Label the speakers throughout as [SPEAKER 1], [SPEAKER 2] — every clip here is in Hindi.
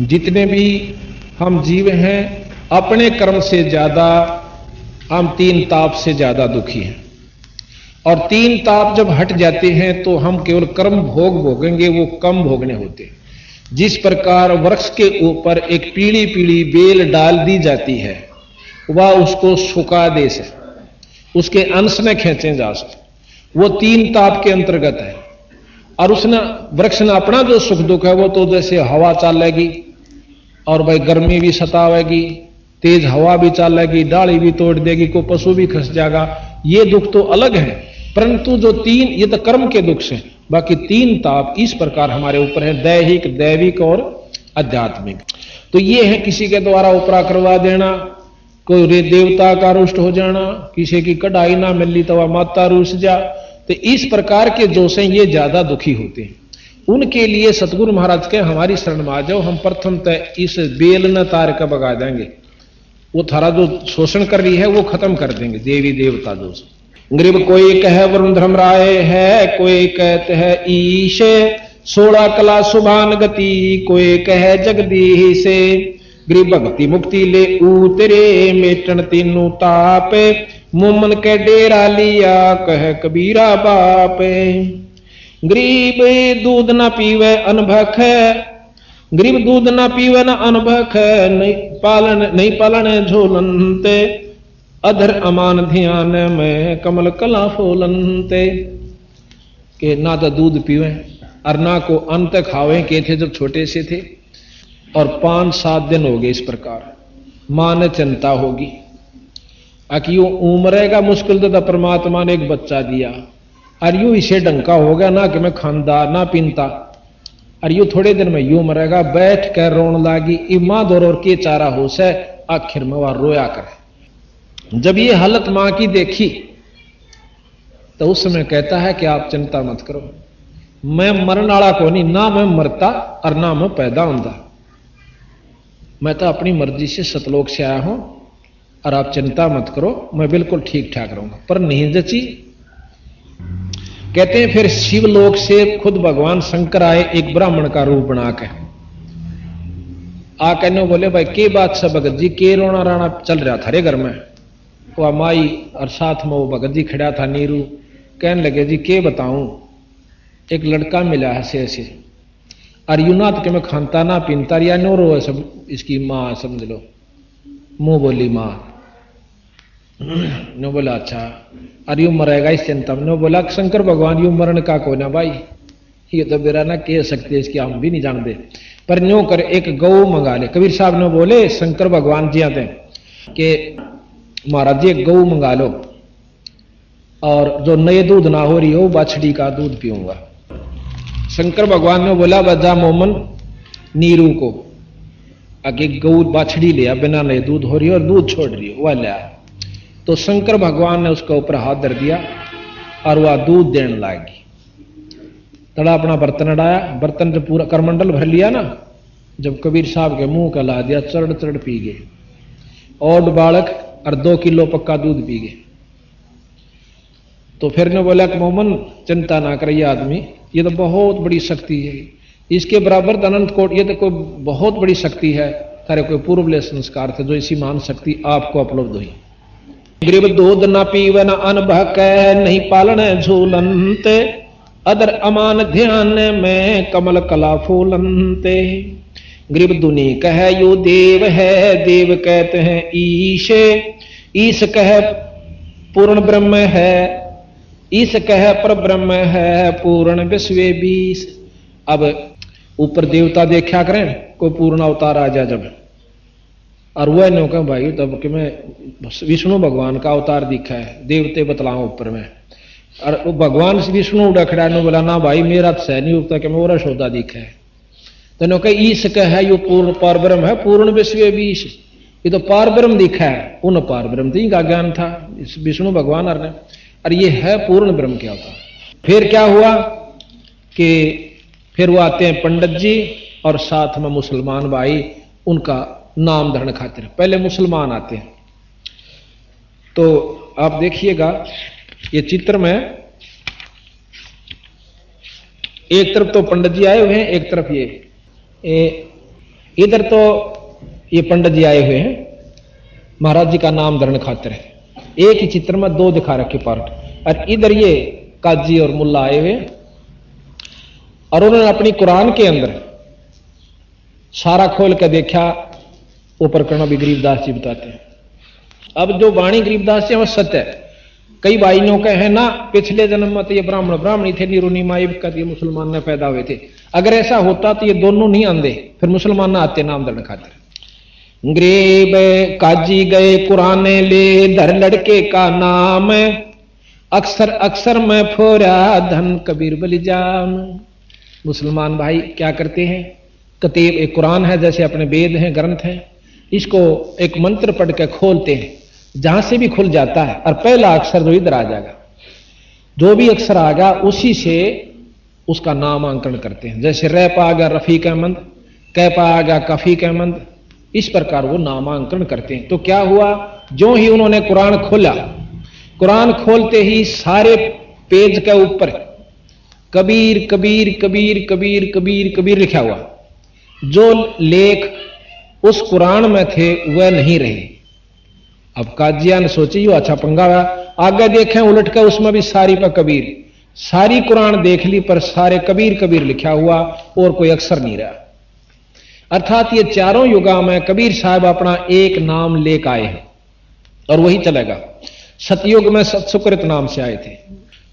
[SPEAKER 1] जितने भी हम जीव हैं अपने कर्म से ज्यादा हम तीन ताप से ज्यादा दुखी हैं। और तीन ताप जब हट जाते हैं तो हम केवल कर्म भोग भोगेंगे, वो कम भोगने होते हैं। जिस प्रकार वृक्ष के ऊपर एक पीली पीली बेल डाल दी जाती है, वह उसको सुखा दे से उसके अंश में खींचे जा सकते, वो तीन ताप के अंतर्गत है। और उसने वृक्ष ने अपना जो सुख दुख है वो तो जैसे हवा चलेगी और भाई गर्मी भी सतावेगी, तेज हवा भी चलेगी, डाली भी तोड़ देगी, कोई पशु भी खस जाएगा, ये दुख तो अलग है। परंतु जो तीन, ये तो कर्म के दुख से, बाकी तीन ताप इस प्रकार हमारे ऊपर है, दैहिक, दैविक और आध्यात्मिक। तो ये है किसी के द्वारा उपरा करवा देना, कोई देवता का रुष्ट हो जाना, किसी की कढ़ाई ना मिली तो वह माता रूस जा, तो इस प्रकार के जो से ये ज्यादा दुखी होते हैं। उनके लिए सतगुरु महाराज के हमारी शरण में आ जाओ, हम प्रथम तय इस बेल न तार का बगा देंगे, वो थारा जो शोषण कर रही है वो खत्म कर देंगे। देवी देवता जो गरीब कोई कहे वरुण धर्म राय है, कोई कहते है ईश 16 कला सुभान गति, कोई कहे जगदीश से गरीब भक्ति मुक्ति ले उतरे, मेटन तीनों ताप मोमन के डेरा लिया, कह कबीरा बाप। गरीब दूध ना पीवे अनभख, गरीब दूध ना पीवे न अनभख, नहीं पालन झोलनते, अधर अमान ध्यान में कमल कला फूलनते। के ना तो दूध पीवे और ना को अंत खावे के थे जब छोटे से थे, और 5-7 दिन हो गए इस प्रकार। मां ने चिंता होगी कि यूं उमरेगा मुश्किल तो परमात्मा ने एक बच्चा दिया, और यूं इसे डंका हो गया ना कि मैं खानदार ना पीनता, और यूं थोड़े दिन में यूं मरेगा। बैठ कर रोन लागी, इमा दौर और के चारा हो से, आखिर में वह रोया करे। जब ये हालत मां की देखी तो उस समय कहता है कि आप चिंता मत करो, मैं मरण वाला को नहीं, ना मैं मरता और ना मैं पैदा होता, मैं तो अपनी मर्जी से सतलोक से आया हूं, और आप चिंता मत करो, मैं बिल्कुल ठीक ठाक रहूंगा। पर नहीं जची। कहते हैं फिर शिवलोक से खुद भगवान शंकर आए एक ब्राह्मण का रूप बनाकर, आ कहने बोले भाई के बात से भगत जी के रोना राना चल रहा था रे घर में। वह माई और साथ में वो भगत जी खड़ा था नीरू, कहने लगे जी के बताऊं, एक लड़का मिला है ऐसे ऐसे, और यूनात के मैं खानता ना पीनता या नो रो सब, इसकी माँ समझ लो, मुंह बोली माँ। नो बोला अच्छा, और यूं मरेगा इस चिंता में। नो बोला शंकर भगवान यूं मरण का को ना भाई, ये तो बेरा ना कह सकते, इसकी हम भी नहीं जानते, पर न्यो कर एक गौ मंगा ले। कबीर साहब ने बोले शंकर भगवान जी आते कि महाराज जी एक गौ मंगा लो, और जो नए दूध ना हो रही हो बाछड़ी का दूध पीऊंगा। शंकर भगवान ने बोला बजा मोमन नीरू को आगे गौ बाछड़ी लिया, बिना नए दूध हो रही हो और दूध छोड़ रही हो, वह लिया। तो शंकर भगवान ने उसके ऊपर हाथ धर दिया और वह दूध देने लगी। तड़ा अपना बर्तन अड़ाया, बर्तन जब पूरा करमंडल भर लिया ना, जब कबीर साहब के मुंह का ला दिया, चढ़ चढ़ पी गए, और बालक और 2 किलो पक्का दूध पी गए। तो फिर ने बोला कि मोमन चिंता ना करिए आदमी, ये तो बहुत बड़ी शक्ति है, इसके बराबर अनंत कोट, ये तो कोई बहुत बड़ी शक्ति है, तारे कोई पूर्व संस्कार थे जो इसी महान शक्ति आपको उपलब्ध हुई। गरीब दूध न पीवे न अनभक, नहीं पालन झूलनते, अदर अमान ध्यान में कमल कला फूलनते। गरीब दुनी कह यो देव है, देव कहते हैं ईश, ईश कह पूर्ण ब्रह्म है, ईश कह पर ब्रह्म है, पूर्ण विश्व बीस। अब ऊपर देवता देखा करें, कोई पूर्ण अवतार आ जाए जब, और वह नो कह भाई तब कि मैं विष्णु भगवान का अवतार दिखा है, देवते बतलाऊं ऊपर में, और भगवान विष्णु उड़ा खड़ा ने बोला ना भाई मेरा तो सह नहीं उगता कि मैं और सौदा दिखा है। तो नो कह ईश कह यो पूर्ण पार ब्रह्म है, पूर्ण विश्व बीस, ये तो पार ब्रह्म दिखा है, उन पार ब्रह्म तो इनका ज्ञान था इस विष्णु भगवान और ये है पूर्ण ब्रह्म क्या होता। फिर क्या हुआ कि फिर वो आते हैं पंडित जी और साथ में मुसलमान भाई, उनका नाम धरण खातिर पहले मुसलमान आते हैं। तो आप देखिएगा ये चित्र में एक तरफ तो पंडित जी आए हुए हैं, एक तरफ ये इधर तो ये पंडित जी आए हुए हैं महाराज जी का नाम धरण खातिर है, एक ही चित्र में दो दिखा रखे पार्ट। और इधर ये काजी और मुल्ला आए हुए और उन्होंने अपनी कुरान के अंदर सारा खोल के देखा, ऊपर करना भी गरीबदास जी बताते हैं। अब जो वाणी गरीबदास जी वो सत्य है। कई भाइयों का है ना पिछले जन्म में तो ये ब्राह्मण ब्राह्मणी थे, निरुनी माई का ये मुसलमान में पैदा हुए थे। अगर ऐसा होता तो ये दोनों नहीं आंदे, फिर मुसलमान ना आते नाम धरण खातिर। गरीब काजी गए कुरान ले धर लड़के का नाम, अक्सर अक्सर में फोरा धन कबीर बलिजाम। मुसलमान भाई क्या करते हैं, कतीब एक कुरान है जैसे अपने वेद हैं ग्रंथ हैं, इसको एक मंत्र पढ़ के खोलते हैं, जहां से भी खुल जाता है और पहला अक्षर जो इधर आ जाएगा, जो भी अक्षर आ गया उसी से उसका नामांकन करते हैं। जैसे रै पा आ गया रफीक अहमद, कै पा आ गया कफीक अहमद, इस प्रकार वो नामांकन करते हैं। तो क्या हुआ, जो ही उन्होंने कुरान खोला, कुरान खोलते ही सारे पेज के ऊपर कबीर कबीर कबीर कबीर कबीर कबीर लिखा हुआ। जो लेख उस कुरान में थे वह नहीं रहे। अब काजिया ने सोची यो अच्छा पंगा हुआ, आगे देखें उलट कर उसमें भी सारी पर कबीर, सारी कुरान देख ली पर सारे कबीर कबीर लिखा हुआ और कोई अक्षर नहीं रहा। अर्थात ये चारों युगा में कबीर साहब अपना एक नाम लेकर आए हैं और वही चलेगा। सतयुग में सतसुकृत नाम से आए थे,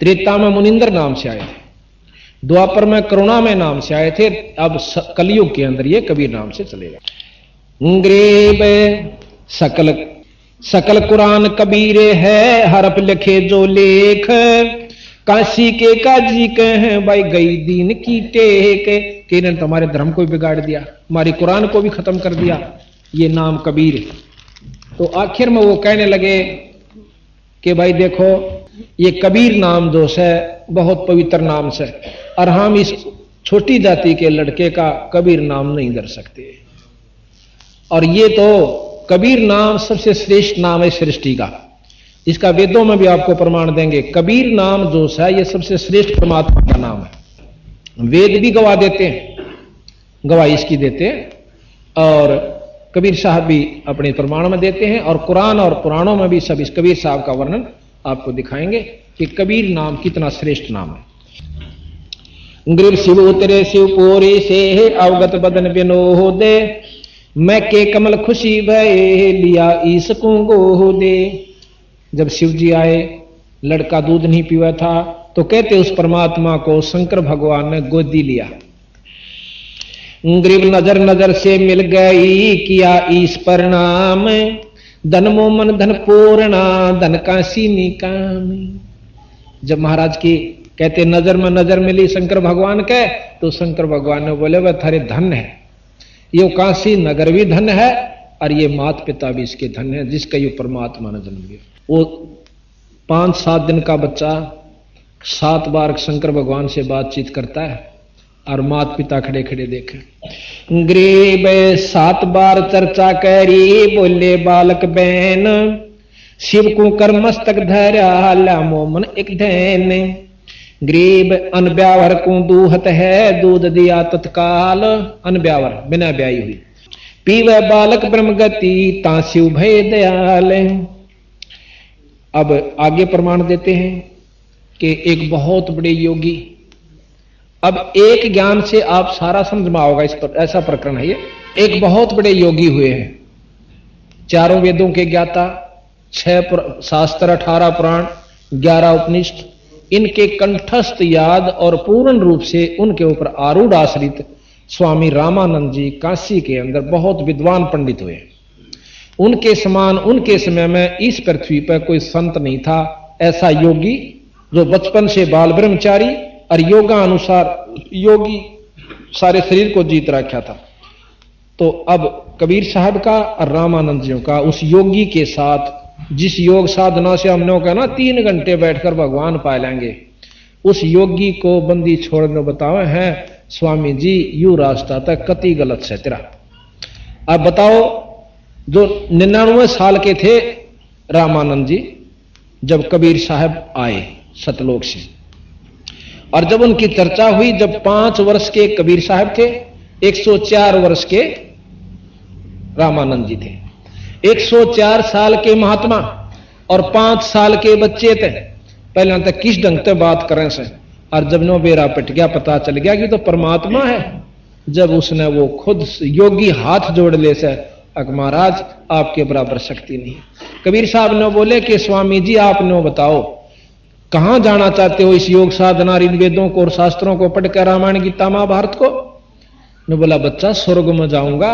[SPEAKER 1] त्रेता में मुनिंदर नाम से आए थे, द्वापर में करुणामय नाम से आए थे, अब कलयुग के अंदर ये कबीर नाम से चलेगा। गरीब सकल सकल कुरान कबीर है, हरफ लिखे जो लेख, काशी के काजी कहे भाई गई दीन की टेक, कि इन्होंने तो हमारे धर्म को भी बिगाड़ दिया, हमारी कुरान को भी खत्म कर दिया, ये नाम कबीर है। तो आखिर में वो कहने लगे कि भाई देखो ये कबीर नाम जो है बहुत पवित्र नाम से, और हम इस छोटी जाति के लड़के का कबीर नाम नहीं धर सकते। और ये तो कबीर नाम सबसे श्रेष्ठ नाम है सृष्टि का, इसका वेदों में भी आपको प्रमाण देंगे। कबीर नाम जो है ये सबसे श्रेष्ठ परमात्मा का नाम है। वेद भी गवाह देते हैं, गवाही इसकी देते हैं, और कबीर साहब भी अपने प्रमाण में देते हैं, और कुरान और पुराणों में भी सब इस कबीर साहब का वर्णन आपको दिखाएंगे कि कबीर नाम कितना श्रेष्ठ नाम है। गरीब शिव उतरे शिवपुरी से अवगत बदन विनोदे, मैं के कमल खुशी भय लिया ईस को गोदे। जब शिव जी आए, लड़का दूध नहीं पीवा था, तो कहते उस परमात्मा को शंकर भगवान ने गोदी लिया। गरीब नजर नजर से मिल गई, किया ईस प्रणाम, धन मोमन धन पूर्णा धन काशी निकाम। जब महाराज की कहते नजर में नजर मिली शंकर भगवान के, तो शंकर भगवान ने बोले वह थारे धन है, ये काशी नगर भी धन है और ये माता पिता भी इसके धन है जिसका ये परमात्मा ने जन्म दिया। वो 5-7 दिन का बच्चा 7 बार शंकर भगवान से बातचीत करता है और माता पिता खड़े खड़े देखे। गरीब 7 बार चर्चा करी, बोले बालक बहन, शिव को कर मस्तक धरा ला मोमन एक धैन। गरीब अनब्यावर को दूहत है, दूध दिया तत्काल, अनब्यावर बिना ब्याई हुई, पीवे बालक ब्रह्म गति ता शिव भय दयाल। अब आगे प्रमाण देते हैं कि एक बहुत बड़े योगी, अब एक ज्ञान से आप सारा समझ में आओगे, इस पर ऐसा प्रकरण है ये। एक बहुत बड़े योगी हुए हैं, 4 वेदों के ज्ञाता, 6 शास्त्र, 18 पुराण, 11 उपनिषद, इनके कंठस्थ याद और पूर्ण रूप से उनके ऊपर आरूढ़ आश्रित स्वामी रामानंद जी काशी के अंदर बहुत विद्वान पंडित हुए। उनके समान उनके समय में इस पृथ्वी पर कोई संत नहीं था, ऐसा योगी जो बचपन से बाल ब्रह्मचारी और योगा अनुसार योगी सारे शरीर को जीत रखा था। तो अब कबीर साहब का और रामानंद जी का उस योगी के साथ, जिस योग साधना से हमने कहा ना 3 घंटे बैठकर भगवान पा लेंगे, उस योगी को बंदी छोड़ने बताओ है स्वामी जी यू रास्ता तक कति गलत है तेरा। अब बताओ, जो 99 साल के थे रामानंद जी जब कबीर साहब आए सतलोक से, और जब उनकी चर्चा हुई, जब 5 वर्ष के कबीर साहब थे, 104 वर्ष के रामानंद जी थे। 104 साल के महात्मा और 5 साल के बच्चे थे। पहले तक किस ढंग से बात करें से, और जब नो बेरा पिट गया, पता चल गया कि तो परमात्मा है, जब उसने वो खुद योगी हाथ जोड़ ले से, महाराज आपके बराबर शक्ति नहीं। कबीर साहब ने बोले कि स्वामी जी आप नो बताओ कहां जाना चाहते हो इस योग साधना इन वेदों को और शास्त्रों को पढ़कर, रामायण गीता महाभारत को? ने बोला बच्चा स्वर्ग में जाऊंगा।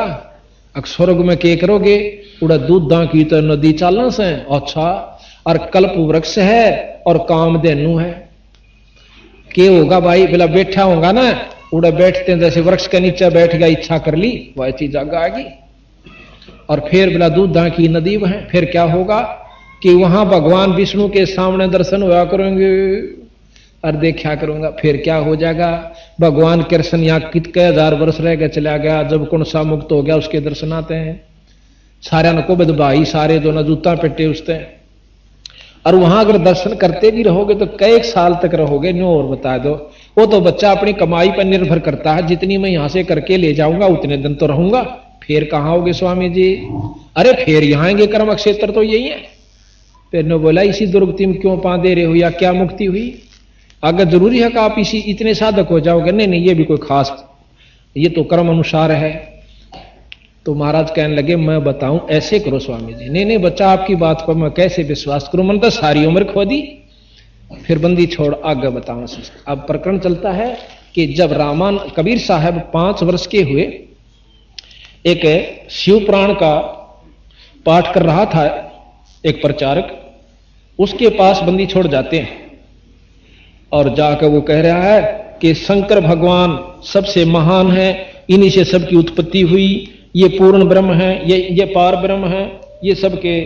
[SPEAKER 1] अब स्वर्ग में क्या करोगे? उड़ा दूध दा की तो नदी चालन से। अच्छा, और कल्प वृक्ष है और कामधेनु है। क्या होगा भाई? बोला बैठा होगा ना, उड़ा बैठते हैं जैसे वृक्ष के नीचे बैठ गया, इच्छा कर ली वैसी जगह आ गई। और फिर बोला दूध दा की नदी वह है। फिर क्या होगा कि वहां भगवान विष्णु के सामने दर्शन हुआ करेंगे और देखा करूंगा। फिर क्या हो जाएगा? भगवान कृष्ण यहाँ कितने 1000 वर्ष रह गए चला गया, जब कौन सा मुक्त हो गया उसके दर्शन आते हैं। सारे को भाई सारे दोनों जूता पेटे उसते। और वहां अगर दर्शन करते भी रहोगे तो कई साल तक रहोगे? न्यू और बता दो। वो तो बच्चा अपनी कमाई पर निर्भर करता है, जितनी मैं यहां से करके ले जाऊंगा उतने दिन तो रहूंगा। फिर कहां होगे स्वामी जी? अरे फिर यहाँ आएंगे, कर्म क्षेत्र तो यही है। फिर ने बोला इसी दुर्गति में क्यों पा दे रहे हो, या क्या मुक्ति हुई? अगर जरूरी है कि आप इसी इतने साधक हो जाओगे? नहीं नहीं, ये भी कोई खास, ये तो कर्म अनुसार है। तो महाराज कहने लगे मैं बताऊं ऐसे करो स्वामी जी। नहीं नहीं बच्चा, आपकी बात पर मैं कैसे विश्वास करूं, मैंने तो सारी उम्र खो दी। फिर बंदी छोड़ आगे बताऊं। अब प्रकरण चलता है कि जब रामान कबीर साहब 5 वर्ष के हुए, एक शिव पुराण का पाठ कर रहा था एक प्रचारक, उसके पास बंदी छोड़ जाते हैं और जाकर वो कह रहा है कि शंकर भगवान सबसे महान है, इन्हीं से सबकी उत्पत्ति हुई, ये पूर्ण ब्रह्म है, ये पार ब्रह्म है, ये सबके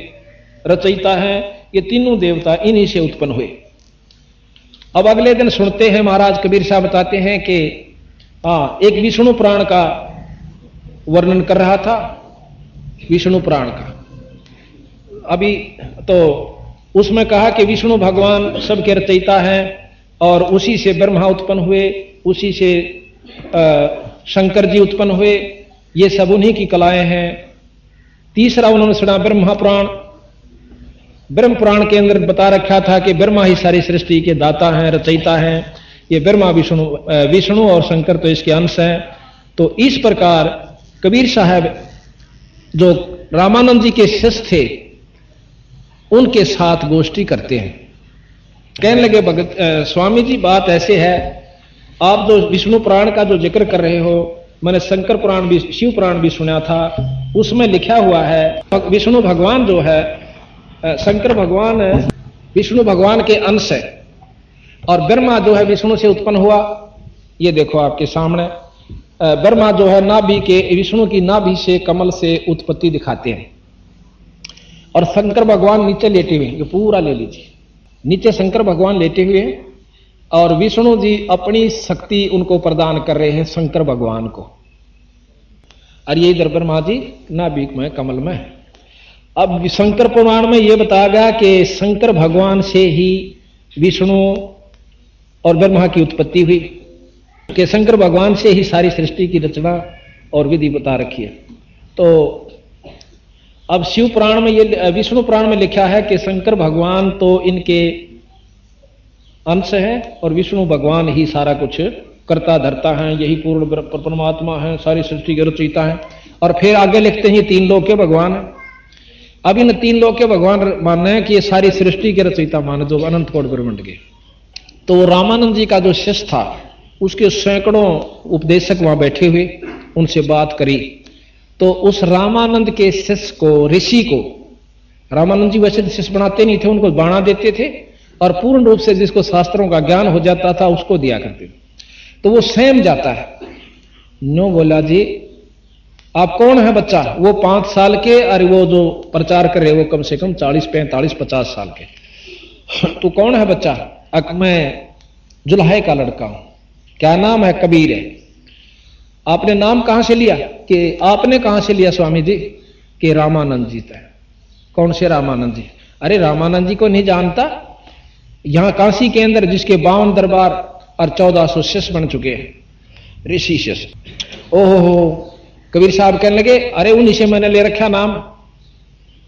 [SPEAKER 1] रचयिता है, ये तीनों देवता इन्हीं से उत्पन्न हुए। अब अगले दिन सुनते हैं महाराज कबीर साहब बताते हैं कि एक विष्णु पुराण का वर्णन कर रहा था, विष्णु पुराण का। अभी तो उसमें कहा कि विष्णु भगवान सबके रचयिता हैं और उसी से ब्रह्मा उत्पन्न हुए, उसी से शंकर जी उत्पन्न हुए, ये सब उन्हीं की कलाएं हैं। तीसरा उन्होंने सुना ब्रह्मा पुराण। ब्रह्म पुराण के अंदर बता रखा था कि ब्रह्मा ही सारी सृष्टि के दाता हैं, रचयिता हैं। ये ब्रह्मा विष्णु और शंकर तो इसके अंश हैं। तो इस प्रकार कबीर साहब जो रामानंद जी के शिष्य थे उनके साथ गोष्ठी करते हैं। कहने लगे भगत स्वामी जी बात ऐसे है, आप जो विष्णु पुराण का जो जिक्र कर रहे हो, मैंने शंकर पुराण भी शिव पुराण भी सुना था, उसमें लिखा हुआ है विष्णु भगवान जो है, शंकर भगवान विष्णु भगवान के अंश है और ब्रह्मा जो है विष्णु से उत्पन्न हुआ। ये देखो आपके सामने ब्रह्मा जो है नाभि के, विष्णु की नाभि से कमल से उत्पत्ति दिखाते हैं और शंकर भगवान नीचे लेटे हुए, ये पूरा ले लीजिए, नीचे शंकर भगवान लेटे हुए हैं और विष्णु जी अपनी शक्ति उनको प्रदान कर रहे हैं शंकर भगवान को। और ये इधर ब्रह्मा जी नाभि में कमल में। अब शंकर पुराण में यह बताया गया कि शंकर भगवान से ही विष्णु और ब्रह्मा की उत्पत्ति हुई, कि शंकर भगवान से ही सारी सृष्टि की रचना और विधि बता रखी है। तो अब शिव पुराण में ये, विष्णु पुराण में लिखा है कि शंकर भगवान तो इनके अंश है और विष्णु भगवान ही सारा कुछ करता धरता है, यही पूर्ण परमात्मा है, सारी सृष्टि के रचयिता है। और फिर आगे लिखते हैं 3 लोक के भगवान है। अब इन 3 लोक के भगवान मानना है कि ये सारी सृष्टि के रचयिता माने जो अनंत कोटि ब्रह्मांड के। तो रामानंद जी का जो शिष्य था उसके सैकड़ों उपदेशक वहां बैठे हुए, उनसे बात करी। तो उस रामानंद के शिष्य को, ऋषि को, रामानंद जी वैसे शिष्य बनाते नहीं थे, उनको बाणा देते थे और पूर्ण रूप से जिसको शास्त्रों का ज्ञान हो जाता था उसको दिया करते थे। तो वो सहम जाता है। नो बोला जी आप कौन है बच्चा? वो 5 साल के, और वो जो प्रचार कर रहे वो कम से कम 40, 45, 50 साल के। तू कौन है बच्चा? मैं जुल्हे का लड़का हूं। क्या नाम है? कबीर है। आपने नाम कहां से लिया? कि आपने कहां से लिया स्वामी जी? कि रामानंद जी था। कौन से रामानंद जी? अरे रामानंद जी को नहीं जानता? यहां काशी के अंदर जिसके 52 दरबार और 1400 शिष्य बन चुके हैं, ऋषि शिष्य। ओहो, कबीर साहब कहने लगे, अरे उन्हीं से मैंने ले रखा नाम।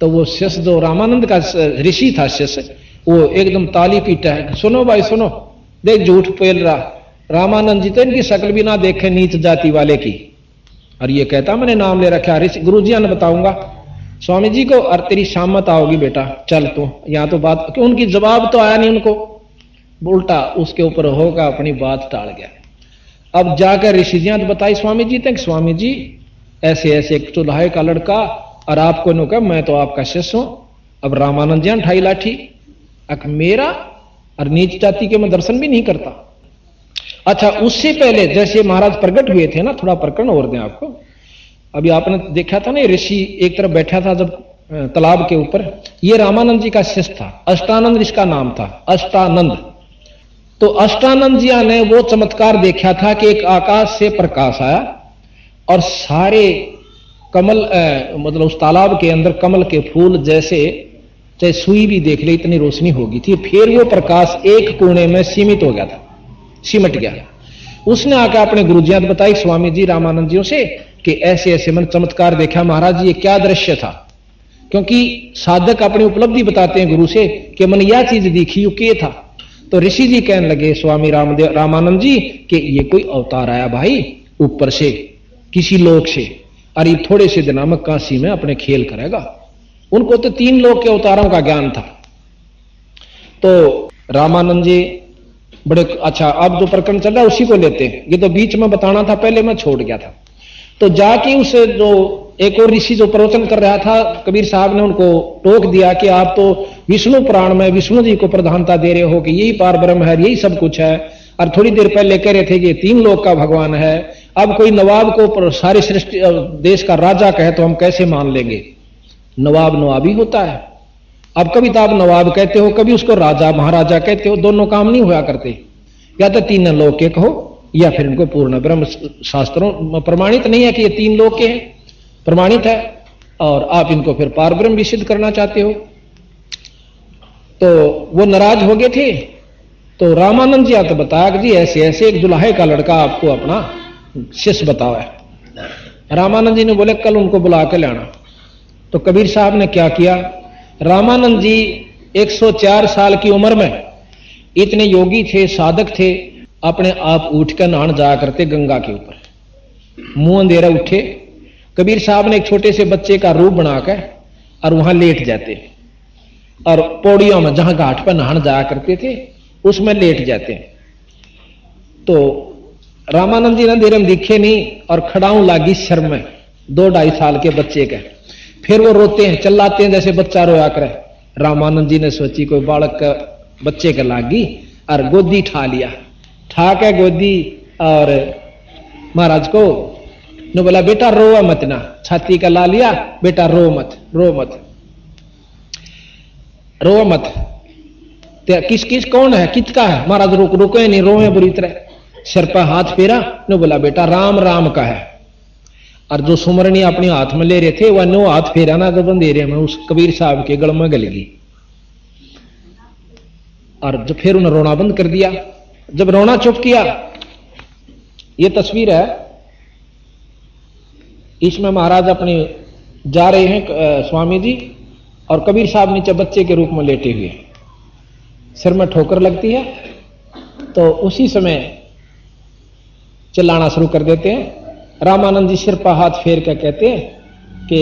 [SPEAKER 1] तो वो शिष्य जो रामानंद का ऋषि था शिष्य, वो एकदम ताली पीटा है, सुनो भाई सुनो, देख झूठ पेल रहा, रामानंद जी तो इनकी शक्ल भी ना देखे, नीच जाति वाले की, और ये कहता मैंने नाम ले रखा। गुरु जी ने बताऊंगा स्वामी जी को, और तेरी शामत आओगी बेटा, चल तू यहां तो बात, क्यों उनकी जवाब तो आया नहीं उनको, उल्टा उसके ऊपर होगा अपनी बात टाल गया। अब जाकर ऋषि जी ने बताई स्वामी जी तक, स्वामी जी ऐसे ऐसे एक चुल्हाए का लड़का, और आपको नो कहा मैं तो आपका शिष्य हूं। अब रामानंद जी ठाई लाठी, अक मेरा, और नीच जाति के मैं दर्शन भी नहीं करता। अच्छा, उससे पहले जैसे महाराज प्रकट हुए थे ना, थोड़ा प्रकरण और दें आपको। अभी आपने देखा था ना, ऋषि एक तरफ बैठा था जब तालाब के ऊपर, ये रामानंद जी का शिष्य था, अष्टानंद इसका नाम था, अष्टानंद। तो अष्टानंद जी ने वो चमत्कार देखा था कि एक आकाश से प्रकाश आया और सारे कमल मतलब उस तालाब के अंदर कमल के फूल जैसे चाहे सुई भी देख ले इतनी रोशनी होगी थी। फिर वो प्रकाश एक कोने में सीमित हो गया था, सिमट गया। उसने आकर अपने गुरुजी ने बताई स्वामी जी रामानंद जियों से कि ऐसे ऐसे मन चमत्कार देखा महाराज, ये क्या दृश्य था। क्योंकि साधक अपनी उपलब्धि बताते हैं गुरु से कि मन यह चीज दिखी, ये था। तो ऋषि जी कहने लगे स्वामी रामानंद जी कि ये कोई अवतार आया भाई ऊपर से किसी लोक से, और ये थोड़े से दिनों में काशी में अपने खेल करेगा। उनको तो 3 लोक के अवतारों का ज्ञान था। तो रामानंद जी बड़े अच्छा, अब जो प्रकरण चल रहा है उसी को लेते हैं, ये तो बीच में बताना था, पहले मैं छोड़ गया था। तो जाके उस जो एक और ऋषि जो प्रवचन कर रहा था, कबीर साहब ने उनको टोक दिया कि आप तो विष्णु पुराण में विष्णु जी को प्रधानता दे रहे हो कि यही पार ब्रह्म है, यही सब कुछ है, और थोड़ी देर पहले कह रहे थे कि 3 लोक का भगवान है। अब कोई नवाब को सारी सृष्टि देश का राजा कहे तो हम कैसे मान लेंगे? नवाब नवाबी होता है। अब कभी तो आप नवाब कहते हो, कभी उसको राजा महाराजा कहते हो, दोनों काम नहीं हुआ करते। या तो 3 लोक के कहो या फिर इनको पूर्ण ब्रह्म शास्त्रों में प्रमाणित नहीं है कि ये 3 लोक के हैं, प्रमाणित है, और आप इनको फिर पार ब्रह्म भी सिद्ध करना चाहते हो। तो वो नाराज हो गए थे। तो रामानंद जी आके बताया कि जी ऐसे ऐसे एक दुल्हे का लड़का आपको अपना शिष्य बताओ है। रामानंद जी ने बोले कल उनको बुला के लाना। तो कबीर साहब ने क्या किया, रामानंद जी 104 साल की उम्र में इतने योगी थे, साधक थे, अपने आप उठ कर नहान जाया करते गंगा के ऊपर। मुंह अंधेरा उठे, कबीर साहब ने एक छोटे से बच्चे का रूप बनाकर और वहां लेट जाते, और पौड़ियों में जहां घाट पर नहान जाया करते थे उसमें लेट जाते। तो रामानंद जी ने देर में दिखे नहीं और खड़ाऊं लागी शर्म में 2-2.5 साल के बच्चे का। फिर वो रोते हैं, चिल्लाते हैं जैसे बच्चा रोया करे। रामानंद जी ने सोची कोई बालक का बच्चे का लागी और गोदी ठा लिया, ठा के गोदी, और महाराज को ने बोला बेटा रो मत ना, छाती का ला लिया, बेटा रो मत, रो मत, रो मत। किस किस कौन है, किसका है? महाराज रुके नहीं, रोए बुरी तरह। सिर पर हाथ फेरा, ने बोला बेटा राम राम का है। और जो सुमरनी अपने हाथ में ले रहे थे वह नो हाथ फेरा ना जब अंधेरे में उस कबीर साहब के गल में गल गई, और जो फिर उन्हें रोना बंद कर दिया। जब रोना चुप किया, ये तस्वीर है, इसमें महाराज अपने जा रहे हैं स्वामी जी, और कबीर साहब नीचे बच्चे के रूप में लेटे हुए, सिर में ठोकर लगती है। तो उसी समय चिल्लाना शुरू कर देते हैं। रामानंद जी सिर पर हाथ फेर कर कहते हैं कि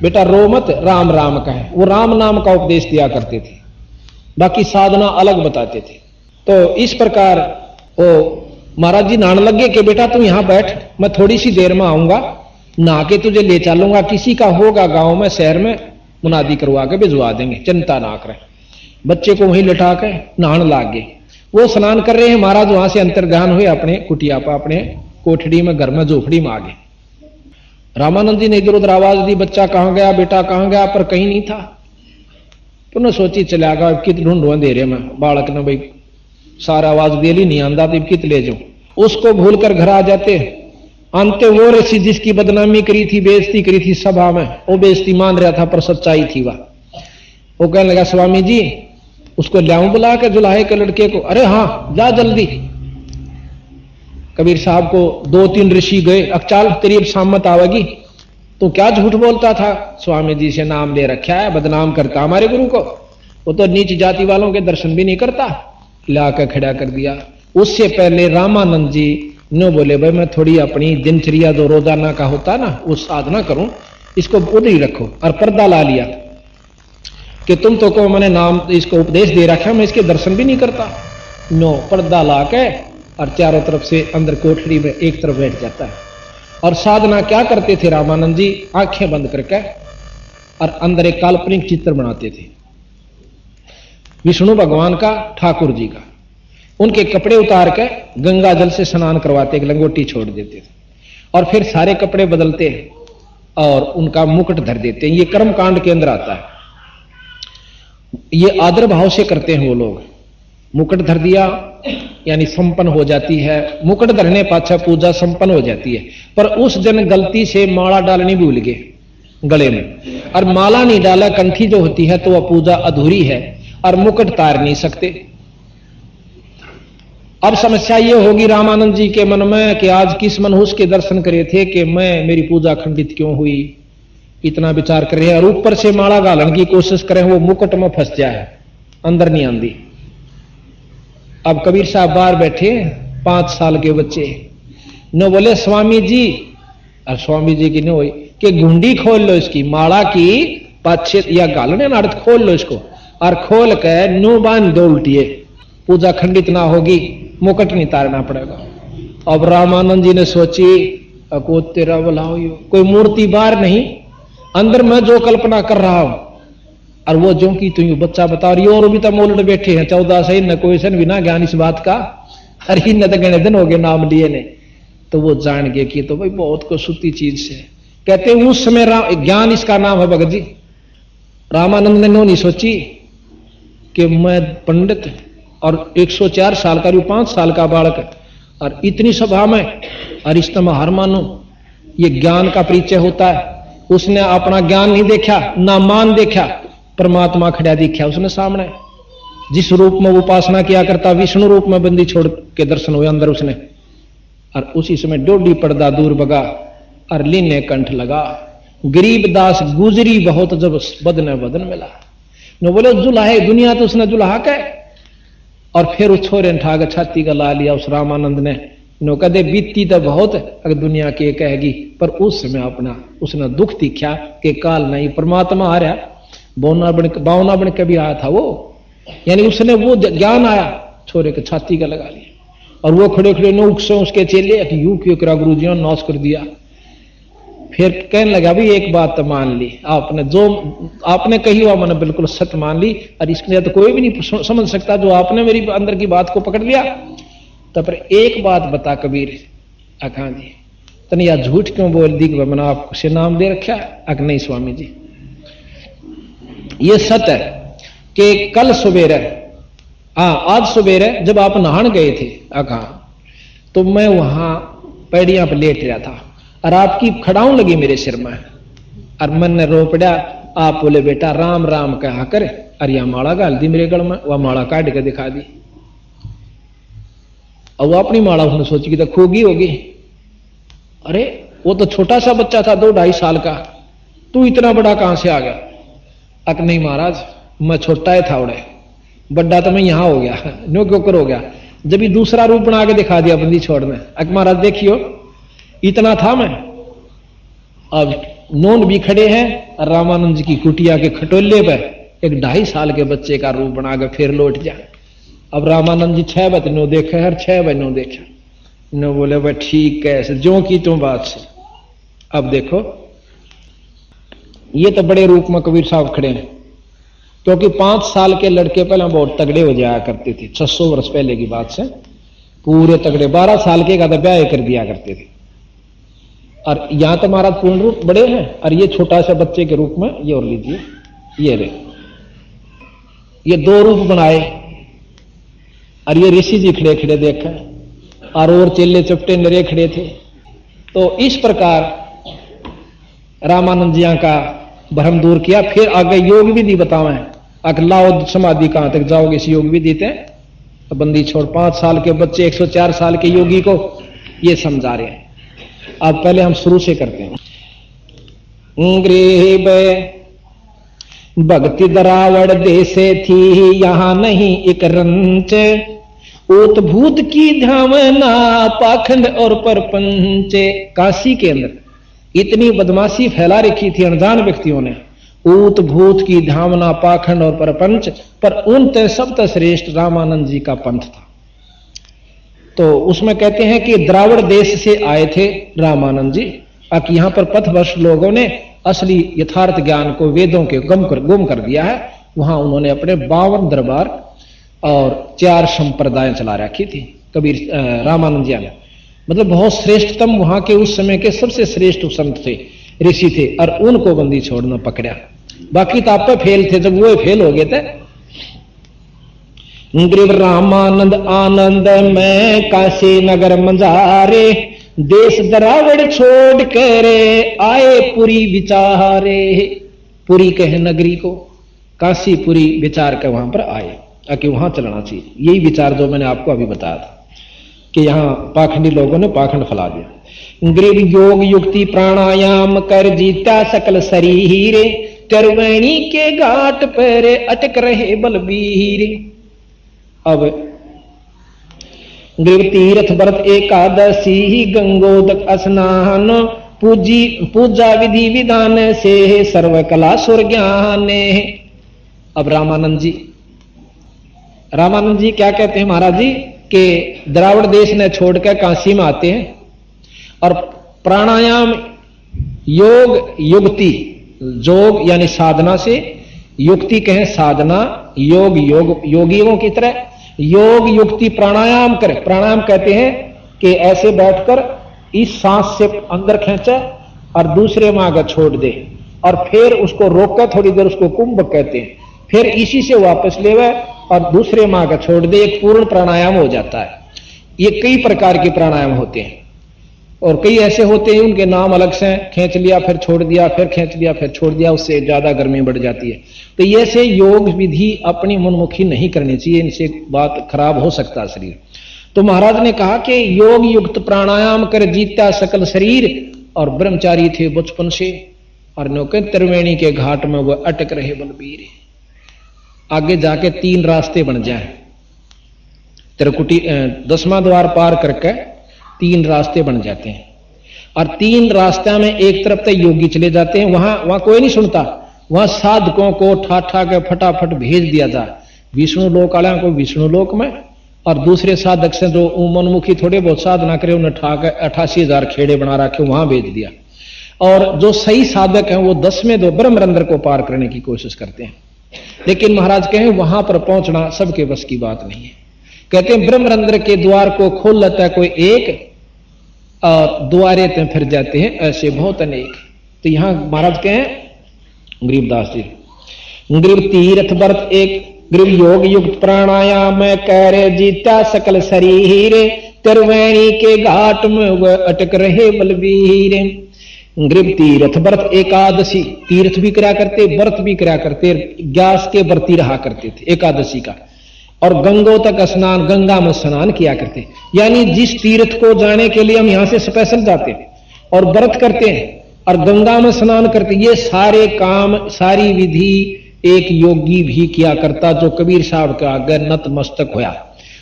[SPEAKER 1] बेटा रो मत, राम राम का है। वो राम नाम का उपदेश दिया करते थे, बाकी साधना अलग बताते थे। तो इस प्रकार वो महाराज जी नहाने लगे कि बेटा तुम यहां बैठ, मैं थोड़ी सी देर में आऊंगा, नहा के तुझे ले चलूंगा, किसी का होगा गांव में शहर में, मुनादी करवा के भिजवा देंगे, चिंता ना करें। बच्चे को वहीं लिटा के नहाने लाग गए। वो स्नान कर रहे हैं, महाराज वहां से अंतर्ध्यान हुए अपने कुटिया पर, अपने कोठड़ी में, घर में, झोपड़ी में आ गए। रामानंद जी ने इधर उधर आवाज दी, बच्चा कहां गया, बेटा कहां गया, पर कहीं नहीं था। तो उन्हें सोची चला गया, कित ढूंढवा दे रहे मैं, बालक ने भाई सारा आवाज दे ली, नहीं आंदा तो कित ले जाऊं। उसको भूलकर घर आ जाते। अंत वो ऋषि जिसकी बदनामी करी थी, बेइज्जती करी थी सभा में, वो बेइज्जती मान रहा था पर सच्चाई थी वह। वो कहने लगा स्वामी जी उसको लाऊं बुला के दुल्हे के लड़के को? अरे हाँ जा जल्दी। कबीर साहब को 2-3 ऋषि गए, अब चाल तेरी अब सामत आवेगी, तो क्या झूठ बोलता था, स्वामी जी से नाम ले रखा है, बदनाम करता हमारे गुरु को, वो तो नीच जाति वालों के दर्शन भी नहीं करता, लाकर खड़ा कर दिया। उससे पहले रामानंद जी ने बोले भाई मैं थोड़ी अपनी दिनचर्या जो रोजाना का होता ना वो साधना करूं, इसको उधर ही रखो, और पर्दा ला लिया कि तुम तो को मैंने नाम इसको उपदेश दे रखा, मैं इसके दर्शन भी नहीं करता। नो, पर्दा ला के और चारों तरफ से अंदर कोठरी में एक तरफ बैठ जाता है। और साधना क्या करते थे रामानंद जी, आंखें बंद करके और अंदर एक काल्पनिक चित्र बनाते थे, विष्णु भगवान का, ठाकुर जी का, उनके कपड़े उतार के गंगा जल से स्नान करवाते, एक लंगोटी छोड़ देते थे, और फिर सारे कपड़े बदलते और उनका मुकुट धर देते हैं। ये कर्म कांड के अंदर आता है, ये आदर भाव से करते हैं वो लोग। मुकुट धर दिया यानी संपन्न हो जाती है, मुकुट धरने पाछा पूजा संपन्न हो जाती है। पर उस दिन गलती से माला डालनी भूल गए गले में, और माला नहीं डाला, कंठी जो होती है तो वह पूजा अधूरी है, और मुकुट तार नहीं सकते। अब समस्या ये होगी रामानंद जी के मन में कि आज किस मनहूस के दर्शन करे थे कि मैं, मेरी पूजा खंडित क्यों हुई, इतना विचार कर रहे हैं। और ऊपर से माला गालन की कोशिश करें, वो मुकुट में फंस जाए, अंदर नहीं आंदी। अब कबीर साहब बाहर बैठे, 5 साल के बच्चे न बोले स्वामी जी, और स्वामी जी की न हुई कि गुंडी खोल लो इसकी, माला की पाछे या गालने ना खोल लो इसको, और खोल के नो बांध दो उल्टिए, पूजा खंडित ना होगी, मुकुट नहीं तारना पड़ेगा। अब रामानंद जी ने सोची अको तेरा बुलाओ, कोई मूर्ति बाहर नहीं, अंदर मैं जो कल्पना कर रहा हूं, और वो जो की तू बच्चा बता, और ये और भी तो मोलट बैठे हैं 14 से, न कोई सन बिना ज्ञान इस बात का, हर ही न तो गणे दिन हो गए नाम लिए ने। तो वो जान गए कि तो भाई बहुत को सुती चीज से, कहते उस समय ज्ञान इसका नाम है भगत जी। रामानंद ने नो नहीं सोची कि मैं पंडित और 104 साल का, 5 साल का बालक, और इतनी सभा में, और इतना हार मानो, ये ज्ञान का परिचय होता है। उसने अपना ज्ञान नहीं देखा, ना मान देखा, परमात्मा खड़ा देखा उसने सामने, जिस रूप में वो उपासना किया करता, विष्णु रूप में बंदी छोड़ के दर्शन हुए अंदर उसने। और उसी समय डोडी पर्दा दूर बगा और लीने कंठ लगा, गरीब दास गुजरी बहुत जब बदन बदन मिला। न बोले जुलाहे दुनिया तो उसने जुलाहा के, और फिर उस छोरे ने ठाक छाती का ला लिया उस रामानंद ने। नो कदे बीती तो बहुत अगर दुनिया के कहेगी, पर उस समय अपना उसने दुख दिखा कि काल नहीं, परमात्मा आ रहा, बावना बन के भी आया था वो, यानी उसने वो ज्ञान आया, छोरे के छाती का लगा लिया। और वो खड़े खड़े नोक से उसके चेले यूं क्यों करा गुरु जी ने नाश कर दिया। फिर कहने लगा भाई एक बात तो मान ली आपने, जो आपने कही हुआ मैंने बिल्कुल सत्य मान ली, और इसके तो कोई भी नहीं समझ सकता जो आपने मेरी अंदर की बात को पकड़ लिया। तो पर एक बात बता कबीर, अखा जी तने या झूठ क्यों बोल दी कि मैंने आपको से नाम दे रखा है? अक नहीं स्वामी जी, ये सत्य है कि कल सवेरे, आज सवेरे जब आप नहान गए थे अखा, तो मैं वहां पैड़ियां पर लेट रहा था, और आपकी खड़ाऊं लगी मेरे सिर में, और मन ने रो पड़ा। आप बोले बेटा राम राम कहा कर, और यह माला गाल दी मेरे गल में, वह माला काट के दिखा दी। और वो अपनी माला उसने सोची कि तो खोगी होगी। अरे वो तो छोटा सा बच्चा था 2-2.5 साल का, तू इतना बड़ा कहां से आ गया? अक नहीं महाराज, मैं छोटा ही था उड़े, बड्डा तो मैं यहां हो गया, नो क्यों कर हो गया, जब ये दूसरा रूप बना के दिखा दिया बंदी छोड़ने। अक महाराज देखियो इतना था मैं। अब नोन भी खड़े हैं, और रामानंद जी की कुटिया के खटोले पे एक 2.5 साल के बच्चे का रूप बना के फिर लौट जाए। अब रामानंद जी 6 बजे नो देखे, हर 6 बजे नो देखा, नो बोले भाई ठीक है जो की तुम बात से। अब देखो ये तो बड़े रूप में कबीर साहब खड़े हैं, क्योंकि 5 साल के लड़के पहले बहुत तगड़े हो जाया करते थे, 600 वर्ष पहले की बात से पूरे तगड़े। 12 साल के का तो ब्याह कर दिया करते थे। और यहां तो महाराज पूर्ण रूप बड़े हैं, और ये छोटा सा बच्चे के रूप में, ये और लीजिए, ये रे, ये 2 रूप बनाए। और ये ऋषि जी खड़े खड़े देखे, और चेले चपटे नरे खड़े थे। तो इस प्रकार रामानंद जी का भ्रम दूर किया। फिर आगे योग विधि बतावे, अकलाओ समाधि कहां तक जाओगे इस योग विधि थे। तो बंदी छोड़ 5 साल के बच्चे 104 साल के योगी को ये समझा रहे हैं। अब पहले हम शुरू से करते हैं। गरीब भक्ति दरावड़ देसे थी, यहां नहीं एक रंच, ऊत भूत की धावना पाखंड और परपंच। काशी के अंदर इतनी बदमाशी फैला रखी थी अनजान व्यक्तियों ने, ऊत भूत की धावना पाखंड और परपंच, पर उन तय सब तय श्रेष्ठ रामानंद जी का पंथ था। तो उसमें कहते हैं कि द्राविड़ देश से आए थे रामानंद जी, अब यहां पर पथभ्रष्ट लोगों ने असली यथार्थ ज्ञान को वेदों के गुम कर दिया है। वहां उन्होंने अपने 52 दरबार और 4 संप्रदाय चला रखी थी। कबीर रामानंद जी ने मतलब बहुत श्रेष्ठतम वहां के उस समय के सबसे श्रेष्ठ संत थे, ऋषि थे, और उनको बंदी छोड़ना पकड़ा। बाकी तो आप पे फेल थे, जब वो फेल हो गए थे। ग्रीव रामानंद आनंद में काशी नगर मंजारे, देश दरावड़ छोड़ कर आए पुरी विचारे। पुरी कहे नगरी को, काशीपुरी विचार के वहां पर आए कि वहां चलना चाहिए। यही विचार जो मैंने आपको अभी बताया था कि यहां पाखंडी लोगों ने पाखंड फैला दिया। ग्रीव योग युक्ति प्राणायाम कर जीता सकल शरीर, त्रिवेणी के घाट पर अटक रहे बलबीर। अब ग्रीव तीर्थ व्रत एकादशी, गंगोदक स्नान, पूजा विधि विधान से सर्व कला सुर ज्ञान। अब रामानंद जी क्या कहते हैं महाराज जी कि द्राविड़ देश ने छोड़कर काशी में आते हैं और प्राणायाम योग युक्ति, जोग यानी साधना से, युक्ति कहें साधना, योग योगियों की तरह योग युक्ति प्राणायाम करे। प्राणायाम कहते हैं कि ऐसे बैठकर इस सांस से अंदर खींचे और दूसरे में आगे छोड़ दे और फिर उसको रोक कर थोड़ी देर, उसको कुंभक कहते हैं, फिर इसी से वापस लेवे और दूसरे में आगे छोड़ दे, एक पूर्ण प्राणायाम हो जाता है। ये कई प्रकार के प्राणायाम होते हैं और कई ऐसे होते हैं उनके नाम अलग से, खींच लिया फिर छोड़ दिया, फिर खींच लिया फिर छोड़ दिया, उससे ज्यादा गर्मी बढ़ जाती है। तो ये से योग विधि अपनी मनमुखी नहीं करनी चाहिए, इनसे बात खराब हो सकता है शरीर। तो महाराज ने कहा कि योग युक्त प्राणायाम कर जीता सकल शरीर, और ब्रह्मचारी थे बचपन से, और नौके त्रिवेणी के घाट में वह अटक रहे बलबीर। आगे जाके 3 रास्ते बन जाए, त्रिकुटी 10वां द्वार पार करके 3 रास्ते बन जाते हैं, और 3 रास्ते में एक तरफ तक योगी चले जाते हैं, वहां कोई नहीं सुनता, वहां साधकों को ठाठा के फटाफट भेज दिया जाए विष्णु लोक वालों को विष्णु लोक में, और दूसरे साधक से जो मनमुखी थोड़े बहुत साधना करे उन्हें ठाकर 88,000 खेड़े बना रखे वहां भेज दिया, और जो सही साधक हैं वो 10वें दो ब्रह्मरंध्र को पार करने की कोशिश करते हैं। लेकिन महाराज कहें वहां पर पहुंचना सबके बस की बात नहीं है। कहते हैं ब्रह्मरंध्र के द्वार को खोल लेता है कोई एक, और द्वारे ते फिर जाते हैं ऐसे बहुत अनेक। तो यहां महाराज कहें गरीबदास जी, ग्रीव तीर्थ व्रत एक, ग्रीव योग युक्त प्राणायाम कर जीता सकल शरीर, त्रिवेणी के घाट में वह अटक रहे बलबीर। ग्रीव तीर्थ व्रत एकादशी, तीर्थ भी करा करते, व्रत भी करा करते, ग्यास के व्रती रहा करते थे एकादशी का, और गंगोतक स्नान, गंगा में स्नान किया करते। यानी जिस तीर्थ को जाने के लिए हम यहां से स्पेशल जाते हैं और व्रत करते हैं और गंगा में स्नान करते, ये सारे काम सारी विधि एक योगी भी किया करता जो कबीर साहब के आगे नतमस्तक होया।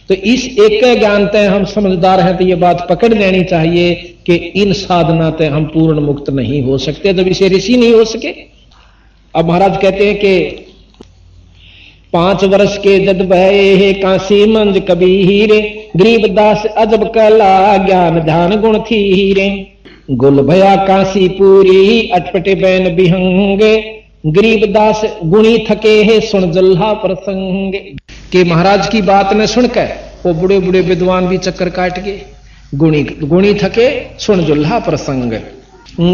[SPEAKER 1] तो इस एक ज्ञान तय हम समझदार हैं तो ये बात पकड़ लेनी चाहिए कि इन साधना तय हम पूर्ण मुक्त नहीं हो सकते जब इसे ऋषि नहीं हो सके। अब महाराज कहते हैं कि 5 वर्ष के जद भये काशी मंज कबीर, गरीबदास अजब कला ज्ञान ध्यान गुण थीरे, गुल भया काशी पूरी अटपटे बैन बिहंगे, गरीबदास गुणी थके है सुन जल्हा प्रसंग। के महाराज की बात ने सुनकर वो बड़े बड़े विद्वान भी चक्कर काट गए, गुणी थके सुन जुल्हा प्रसंग।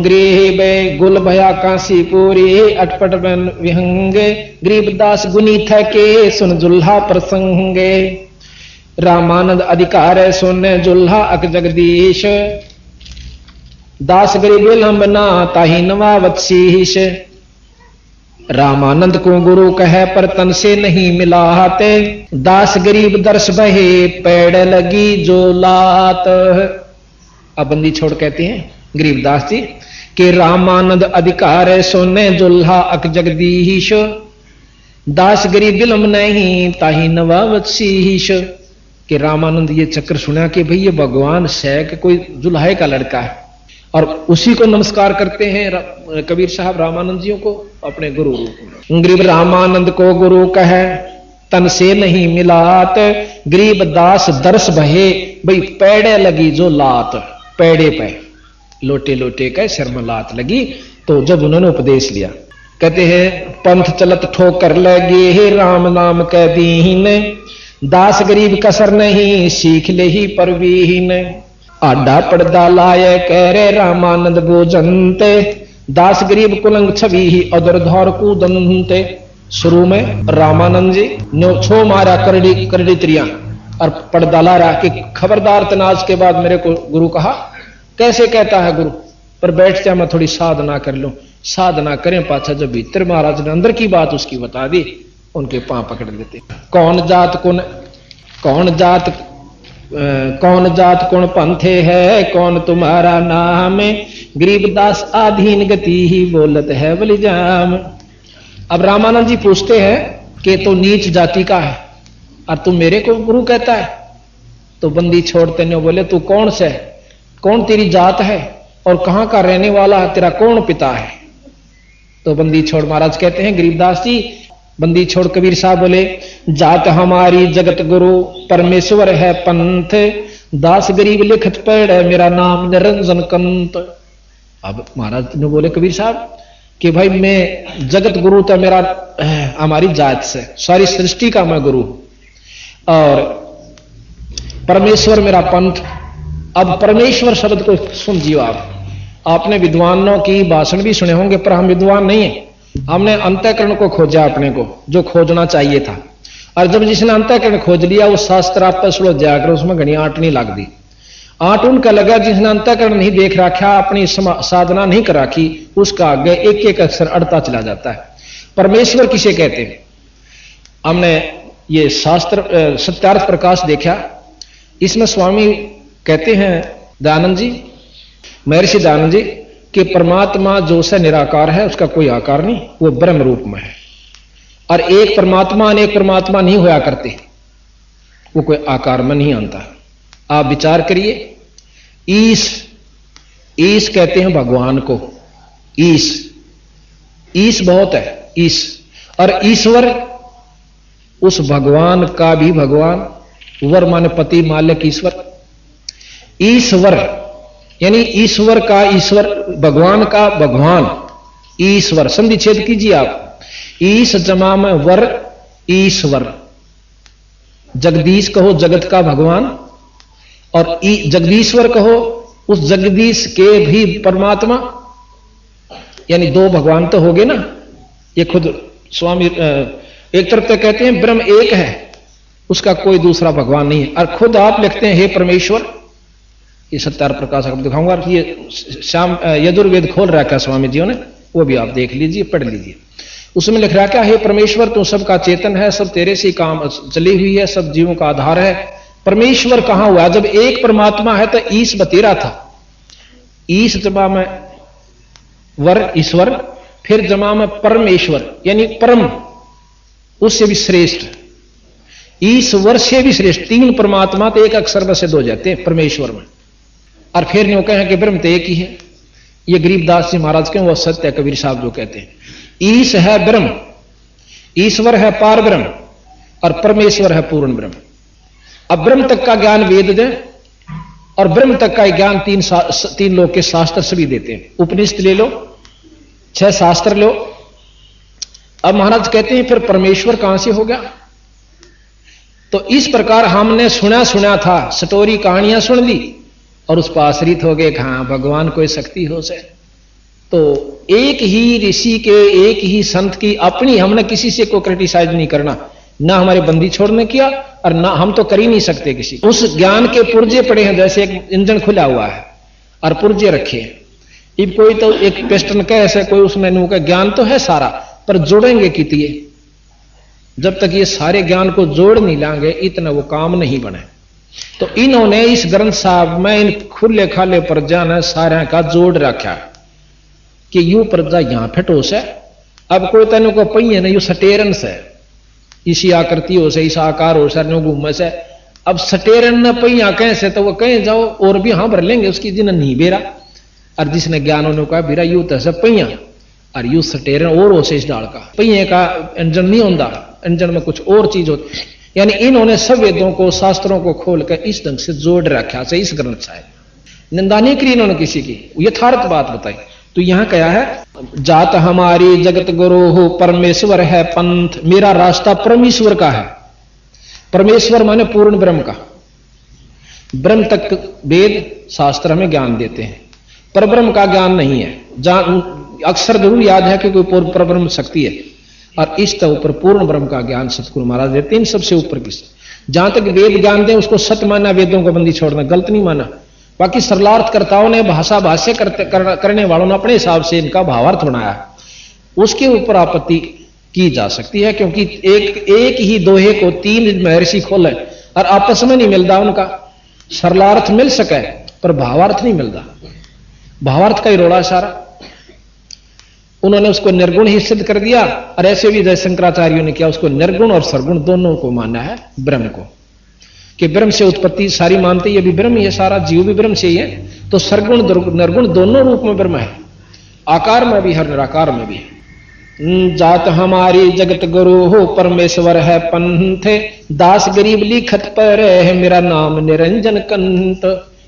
[SPEAKER 1] गरीब गुल भया काशी पूरी अटपट बैन विहंगे, गरीबदास गुणी थके सुन जुल्हा प्रसंगे, रामानंद अधिकार सुन जुल्हा अक जगदीश, दास गरीब लंबना ताही नवावत शीश, रामानंद को गुरु कहे पर तन से नहीं मिलाते, दास गरीब दर्श बहे पेड़ लगी जो लात। अब बंदी छोड़ कहते हैं गरीबदास जी के रामानंद अधिकार सोने जुल्हा अक जगदीश दास गरीब बिलम नहीं ताही नवावत शीश। कि रामानंद ये चक्र सुना कि भाई ये भगवान है कि कोई जुल्हे का लड़का है, और उसी को नमस्कार करते हैं कबीर साहब रामानंद जियों को अपने गुरु रूप में। गरीब रामानंद को गुरु कहे तन से नहीं मिलात, गरीब दास दरस भये भाई पेड़े लगी जो लात, पेड़े पे लोटे लोटे के सिर में लात लगी। तो जब उन्होंने उपदेश लिया कहते हैं पंथ चलत ठोकर लगे हे राम नाम कह दीन, दास गरीब कसर नहीं सीख ले ही परवीन। आडा पर्दा लाए कह रे रामानंद गोजंते, दास गरीब कुलंग छवि ही अदर धौर कूदंते। शुरू में रामानंद जी ने छो मारा करड़ी करड़ी त्रिया और पर्दा ला रहा कि खबरदार तनाज के बाद मेरे को गुरु कहा। कैसे कहता है गुरु, पर बैठ जा मैं थोड़ी साधना कर लूं। साधना करें पाछा जब भीतर महाराज ने अंदर की बात उसकी बता दी, उनके पांव पकड़ लेते। कौन जात कौन पंथे है कौन तुम्हारा नाम, गरीबदास आधीन गति ही बोलत है बलिजाम। अब रामानंद जी पूछते हैं कि तो नीच जाति का है और तू मेरे को गुरु कहता है। तो बंदी छोड़ते ने बोले तू कौन से, कौन तेरी जात है और कहां का रहने वाला है, तेरा कौन पिता है। तो बंदी छोड़ महाराज कहते हैं गरीबदास जी, बंदी छोड़ कबीर साहब बोले जात हमारी जगत गुरु परमेश्वर है पंथ, दास गरीब लिखत पेड़ मेरा नाम निरंजन कंत। अब महाराज ने बोले कबीर साहब कि भाई मैं जगत गुरु तो मेरा हमारी जात से सारी सृष्टि का मैं गुरु और परमेश्वर मेरा पंथ। अब परमेश्वर शब्द को सुनिए आपने विद्वानों की भाषण भी सुने होंगे, पर हम विद्वान नहीं है। हमने अंतःकरण को खोजा अपने को जो खोजना चाहिए था, और जब जिसने अंतःकरण खोज लिया वो शास्त्र आप पर सुलझ जाकर उसमें घनी आंट नहीं लग दी। आंट उनका लगा जिसने अंतःकरण नहीं देख रखा, अपनी साधना नहीं कर रखी, उसका आगे एक एक अक्षर अड़ता चला जाता है। परमेश्वर किसे कहते हैं, हमने ये शास्त्र सत्यार्थ प्रकाश देखा, इसमें स्वामी कहते हैं दयानंद जी, महर्षि दयानंद जी कि परमात्मा जो से निराकार है उसका कोई आकार नहीं, वो ब्रह्म रूप में है। और एक परमात्मा अनेक परमात्मा नहीं होया करते, वो कोई आकार में नहीं आता। आप विचार करिए, ईश कहते हैं भगवान को, ईश बहुत है, ईश। और ईश्वर उस भगवान का भी भगवान, वर माने पति मालिक ईश्वर। ईश्वर यानी ईश्वर का ईश्वर, भगवान का भगवान, ईश्वर। संधि छेद कीजिए आप, ईश जमा में वर ईश्वर। जगदीश कहो जगत का भगवान, और जगदीश्वर कहो उस जगदीश के भी परमात्मा, यानी दो भगवान तो हो गए ना। ये खुद स्वामी एक तरफ तो कहते हैं ब्रह्म एक है, उसका कोई दूसरा भगवान नहीं है, और खुद आप लिखते हैं हे परमेश्वर। ये सत्यार्थ प्रकाश आपको दिखाऊंगा, ये श्याम यजुर्वेद खोल रखा स्वामी जी ने, वो भी आप देख लीजिए, पढ़ लीजिए। उसमें लिख रहा क्या, हे परमेश्वर तू सबका चेतन है, सब तेरे से काम चली हुई है, सब जीवों का आधार है। परमेश्वर कहां हुआ, जब एक परमात्मा है तो ईश बतेरा था, ईश जमा में वर ईश्वर, फिर जमा में परमेश्वर यानी परम, उससे भी श्रेष्ठ, ईश्वर से भी श्रेष्ठ। तीन परमात्मा तो एक अक्षर में से दो जाते हैं परमेश्वर में। और फिर न्यू कहें कि ब्रह्म तो एक ही है। ये गरीबदास जी महाराज के वो सत्य है, कबीर साहब जो कहते हैं ईश है ब्रह्म, ईश्वर है पार ब्रह्म, और परमेश्वर है पूर्ण ब्रह्म। अब ब्रह्म तक का ज्ञान वेद दे, और ब्रह्म तक का ज्ञान तीन लोग के शास्त्र सभी देते हैं। उपनिषद ले लो, 6 शास्त्र लो। अब महाराज कहते हैं फिर परमेश्वर कहां से हो गया, तो इस प्रकार हमने सुना था, स्टोरी कहानियां सुन ली और उस पर आश्रित हो गए, हाँ भगवान कोई शक्ति हो से। तो एक ही ऋषि के, एक ही संत की अपनी, हमने किसी से को क्रिटिसाइज नहीं करना, ना हमारे बंदी छोड़ने किया और ना हम तो कर ही नहीं सकते किसी। उस ज्ञान के पुर्जे पड़े हैं, जैसे एक इंजन खुला हुआ है और पुर्जे रखे हैं। अब कोई तो एक पिस्टन का ऐसे कोई उसमें नू का ज्ञान तो है सारा, पर जोड़ेंगे कितने, जब तक ये सारे ज्ञान को जोड़ नहीं लाएंगे इतना वो काम नहीं बने। तो इन्होंने इस ग्रंथ साहब में इन खुले खाले प्रजा ने सारे का जोड़ रखा कि यू प्रजा यहां फटोस है। अब कोई तेन को पहिए ना यू सटेरन से इसी आकृति हो से इस आकार हो सर घूमे से। अब सटेरन न पहिया कहीं से तो वो कहीं जाओ और भी हाँ भर लेंगे उसकी जिन नहीं बेरा। और जिसने ज्ञान होने कहा बीरा यू तो सब पहिया और यू सटेरन और हो से इस डाल का पहिए का इंजन नहीं होता, इंजन में कुछ और चीज होती। यानी इन्होंने सब वेदों को शास्त्रों को खोलकर इस ढंग से जोड़ रखा से इस ग्रंथ साहिब। निंदा नहीं करी इन्होंने किसी की, यथार्थ बात बताई। तो यहां क्या है, जात हमारी जगत गुरु हो परमेश्वर है पंथ, मेरा रास्ता परमेश्वर का है। परमेश्वर माने पूर्ण ब्रह्म का। ब्रह्म तक वेद शास्त्र हमें ज्ञान देते हैं, पर ब्रह्म का ज्ञान नहीं है। अक्सर जरूर याद है कि कोई पर ब्रह्म शक्ति है, और इस तो ऊपर पूर्ण ब्रह्म का ज्ञान सतगुरु महाराज देते हैं। सबसे ऊपर किस जहां तक वेद ज्ञान दें उसको सत्य माना, वेदों को बंदी छोड़ना गलत नहीं माना। बाकी सरलार्थकर्ताओं ने भाषा भाष्य करने वालों ने अपने हिसाब से इनका भावार्थ बनाया, उसके ऊपर आपत्ति की जा सकती है। क्योंकि एक ही दोहे को तीन महर्षि खोले और आपस में नहीं मिलता उनका। सरलार्थ मिल सके पर भावार्थ नहीं मिलता, भावार्थ का ही रोड़ा सारा। उन्होंने उसको निर्गुण ही सिद्ध कर दिया, और ऐसे भी जय शंकराचार्यों ने किया, उसको निर्गुण और सरगुण दोनों को माना है ब्रह्म को, कि ब्रह्म से उत्पत्ति सारी मानते ये भी ब्रह्म ही है, सारा जीव भी ब्रह्म से ही है। तो सरगुण निर्गुण दोनों रूप में ब्रह्म है, आकार में भी है निराकार में भी है। जात हमारी जगत गुरु हो परमेश्वर है पंथ, दास गरीब लिखत पर है मेरा नाम निरंजन कंत।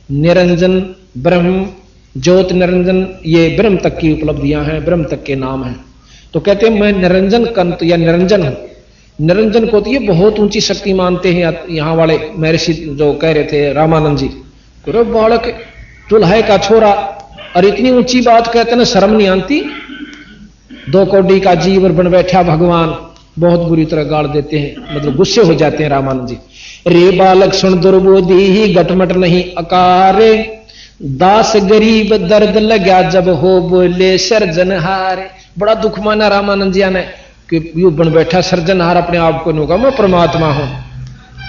[SPEAKER 1] निरंजन ब्रह्म, ज्योत निरंजन, ये ब्रह्म तक की उपलब्धियां हैं, ब्रह्म तक के नाम हैं। तो कहते हैं मैं निरंजन कंत या निरंजन हूं। निरंजन को तो ये बहुत ऊंची शक्ति मानते हैं यहां वाले महर्षि जो कह रहे थे रामानंद जी, बालक चूल्हे का छोरा, और इतनी ऊंची बात कहते ना शर्म नहीं आती। 2 कौड़ी का जीव बन बैठा भगवान, बहुत बुरी तरह गाड़ देते हैं, मतलब गुस्से हो जाते हैं रामानंद जी। रे बालक सुन दुर्बोधी ही गटमट नहीं अकारे, दास गरीब दर्द लगा जब हो बोले सर्जनहार। बड़ा दुख माना रामानंद जी ने कि यू बन बैठा सर्जनहार, अपने आप को नुका मैं परमात्मा हूं।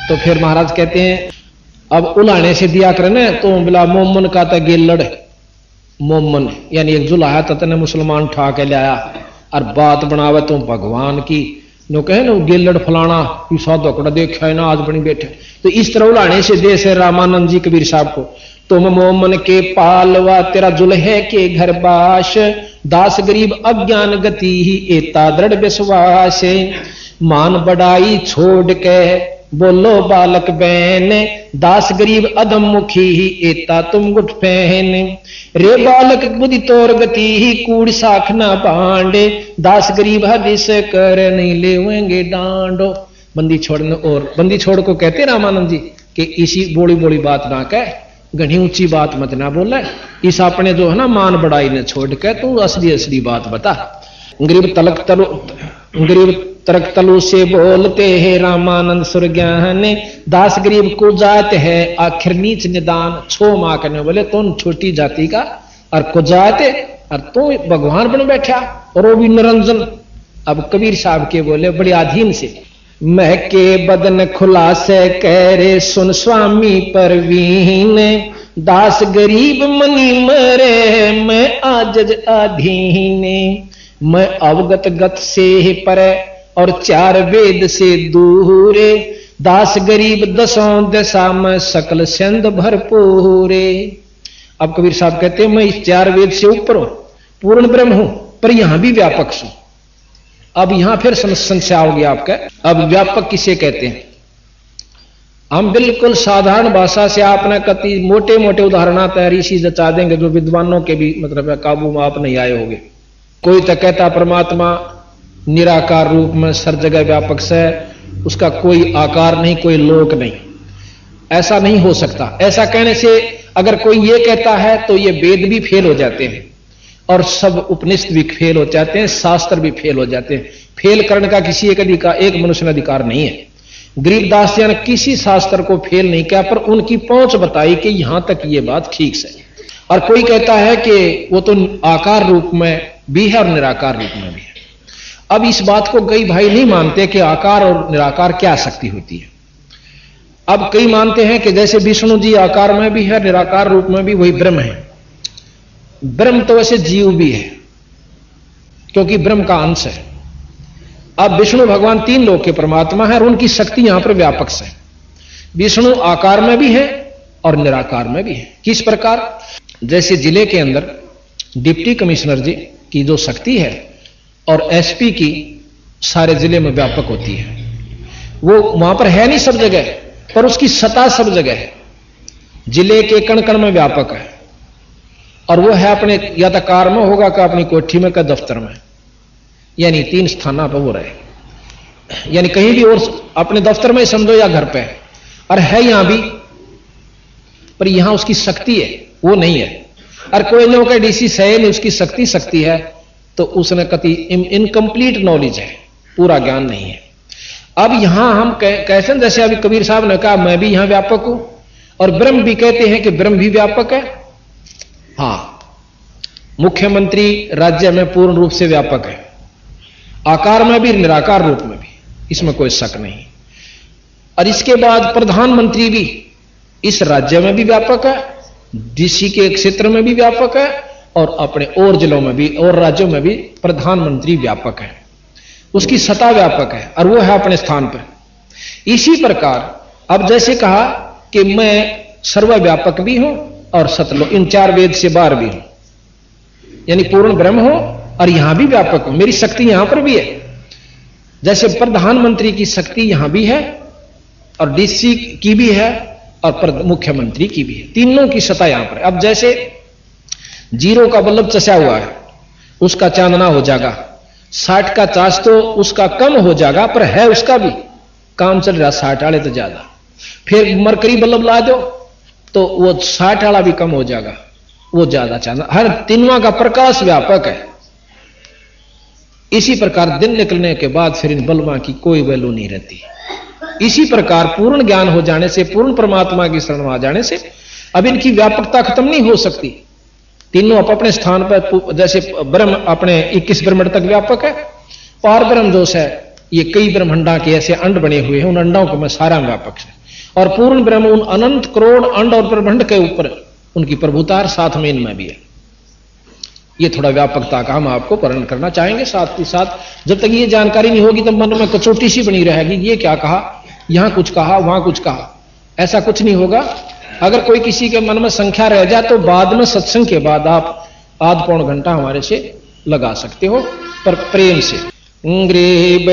[SPEAKER 1] तो फिर महाराज कहते हैं अब उलाने से दिया करने तो बिला मोमन का था गेलड़, मोमन यानी एक जुलाहा तने मुसलमान ठा के लाया और बात बनावे तो भगवान की नो कहे ना गेलड़ फलाना साधोकड़ा देखा है ना आज बनी बैठे। तो इस तरह उलाने से दे से रामानंद जी कबीर साहब को, तुम मोमन के पालवा तेरा जुल्हे के घर बाश, दास गरीब अज्ञान गति ही एता दृढ़ विश्वास। मान बढ़ाई छोड़ के बोलो बालक बहन, दास गरीब अधम मुखी ही एता तुम गुट पहन। रे बालक बुद्धि तोर गति ही कूड़ साख ना बांडे, दास गरीब हदिस कर नहीं लेवेंगे डांडो। बंदी छोड़ने, और बंदी छोड़ को कहते रामानंद जी कि इसी बोली बोली बात ना कह, घनी ऊंची बात मत ना बोले, इस अपने जो है ना मान बढ़ाई ने छोड़ के तू असली असली बात बता। गरीब तरक तलु से बोलते हैं रामानंद सुर ज्ञान, दास गरीब को जात है आखिर नीच निदान। छो माँ करने बोले तुम छोटी जाति का और को जाते और तू भगवान बन बैठा, और वो भी निरंजन। अब कबीर साहब के बोले बड़े अधीन से, मैं के बदन खुलासे कह रे सुन स्वामी परवीन, दास गरीब मनी मरे मैं आजज अधीन। मैं अवगत गत से परे और 4 वेद से दूरे, दास गरीब 10 दशा में सकल सिंध भरपूरे। अब कबीर साहब कहते हैं मैं इस 4 वेद से ऊपर हूं, पूर्ण ब्रह्म हूं, पर यहां भी व्यापक हूं। अब यहां फिर संशय होगी आपका, अब व्यापक किसे कहते हैं? हम बिल्कुल साधारण भाषा से आपने कति मोटे मोटे उदाहरण तैयारी सी जचा देंगे जो विद्वानों के भी मतलब है काबू में आप नहीं आए होंगे। कोई तो कहता परमात्मा निराकार रूप में सर जगह व्यापक से, उसका कोई आकार नहीं, कोई लोक नहीं, ऐसा नहीं हो सकता। ऐसा कहने से अगर कोई ये कहता है तो ये वेद भी फेल हो जाते हैं, और सब उपनिषद भी फेल हो जाते हैं, शास्त्र भी फेल हो जाते हैं। फेल करने का किसी एक मनुष्य का अधिकार नहीं है। गरीबदास जी ने किसी शास्त्र को फेल नहीं किया, पर उनकी पहुंच बताई कि यहां तक ये बात ठीक है। और कोई कहता है कि वो तो आकार रूप में भी है और निराकार रूप में भी है। अब इस बात को कई भाई नहीं मानते कि आकार और निराकार क्या शक्ति होती है। अब कई मानते हैं कि जैसे विष्णु जी आकार में भी है, निराकार रूप में भी वही ब्रह्म है। ब्रह्म तो वैसे जीव भी है, क्योंकि ब्रह्म का अंश है। अब विष्णु भगवान तीन लोक के परमात्मा है और उनकी शक्ति यहां पर व्यापक है। विष्णु आकार में भी है और निराकार में भी है। किस प्रकार? जैसे जिले के अंदर डिप्टी कमिश्नर जी की जो शक्ति है और एसपी की सारे जिले में व्यापक होती है, वो वहां पर है नहीं सब जगह, पर उसकी सत्ता सब जगह है। जिले के कण कण में व्यापक है और वो है अपने या तो कार में होगा का अपनी कोठी में का दफ्तर में, यानी तीन स्थानों पर वो रहे, यानी कहीं भी और अपने दफ्तर में समझो या घर पे है, और है यहां भी, पर यहां उसकी शक्ति है वो नहीं है। और कोई लोग का डीसी सही नहीं, उसकी शक्ति है तो उसने कति इनकम्प्लीट नॉलेज है, पूरा ज्ञान नहीं है। अब यहां हम कैसे, जैसे अभी कबीर साहब ने कहा मैं भी यहां व्यापक हूं, और ब्रह्म भी कहते हैं कि ब्रह्म भी व्यापक है। हां, मुख्यमंत्री राज्य में पूर्ण रूप से व्यापक है, आकार में भी निराकार रूप में भी, इसमें कोई शक नहीं। और इसके बाद प्रधानमंत्री भी इस राज्य में भी व्यापक है, डीसी के क्षेत्र में भी व्यापक है, और अपने और जिलों में भी और राज्यों में भी प्रधानमंत्री व्यापक है, उसकी सत्ता व्यापक है और वो है अपने स्थान पर। इसी प्रकार अब जैसे कहा कि मैं सर्वव्यापक भी हूं और सतलोक, इन चार वेद से बाहर भी हूं, यानी पूर्ण ब्रह्म हो और यहां भी व्यापक हूं, मेरी शक्ति यहां पर भी है। जैसे प्रधानमंत्री की शक्ति यहां भी है और डीसी की भी है और मुख्यमंत्री की भी है, तीनों की सत्ता यहां पर। अब जैसे जीरो का बल्ब चसा हुआ है, उसका चांदना हो जाएगा, 60 का चार्ज तो उसका कम हो जाएगा, पर है उसका भी काम चल रहा 60 वाले तो ज्यादा। फिर मरकरी बल्ब ला दो तो वो 60 वाला भी कम हो जाएगा, वो ज्यादा चांदना। हर तीनों का प्रकाश व्यापक है। इसी प्रकार दिन निकलने के बाद फिर इन बल्बों की कोई वैल्यू नहीं रहती। इसी प्रकार पूर्ण ज्ञान हो जाने से, पूर्ण परमात्मा की शरण में आ जाने से अब इनकी व्यापकता खत्म नहीं हो सकती। तीनों अपने स्थान पर, जैसे ब्रह्म अपने 21 ब्रह्मांड तक व्यापक है, पार ब्रह्म जोश है, ये कई ब्रह्मांडा के ऐसे अंड बने हुए हैं, उन अंडों को मैं सारा व्यापक है, और पूर्ण ब्रह्म उन अनंत करोड़ अंड और ब्रह्मांड के ऊपर उनकी प्रभुता साथ में इनमें भी है। ये थोड़ा व्यापकता का हम आपको वर्णन करना चाहेंगे। साथ ही साथ जब तक ये जानकारी नहीं होगी तो मन में कचोटी सी बनी रहेगी, ये क्या कहा, यहां कुछ कहा, वहां कुछ कहा, ऐसा कुछ नहीं होगा। अगर कोई किसी के मन में संख्या रह जाए तो बाद में सत्संग के बाद आप आध पौन घंटा हमारे से लगा सकते हो, पर प्रेम से। गरीब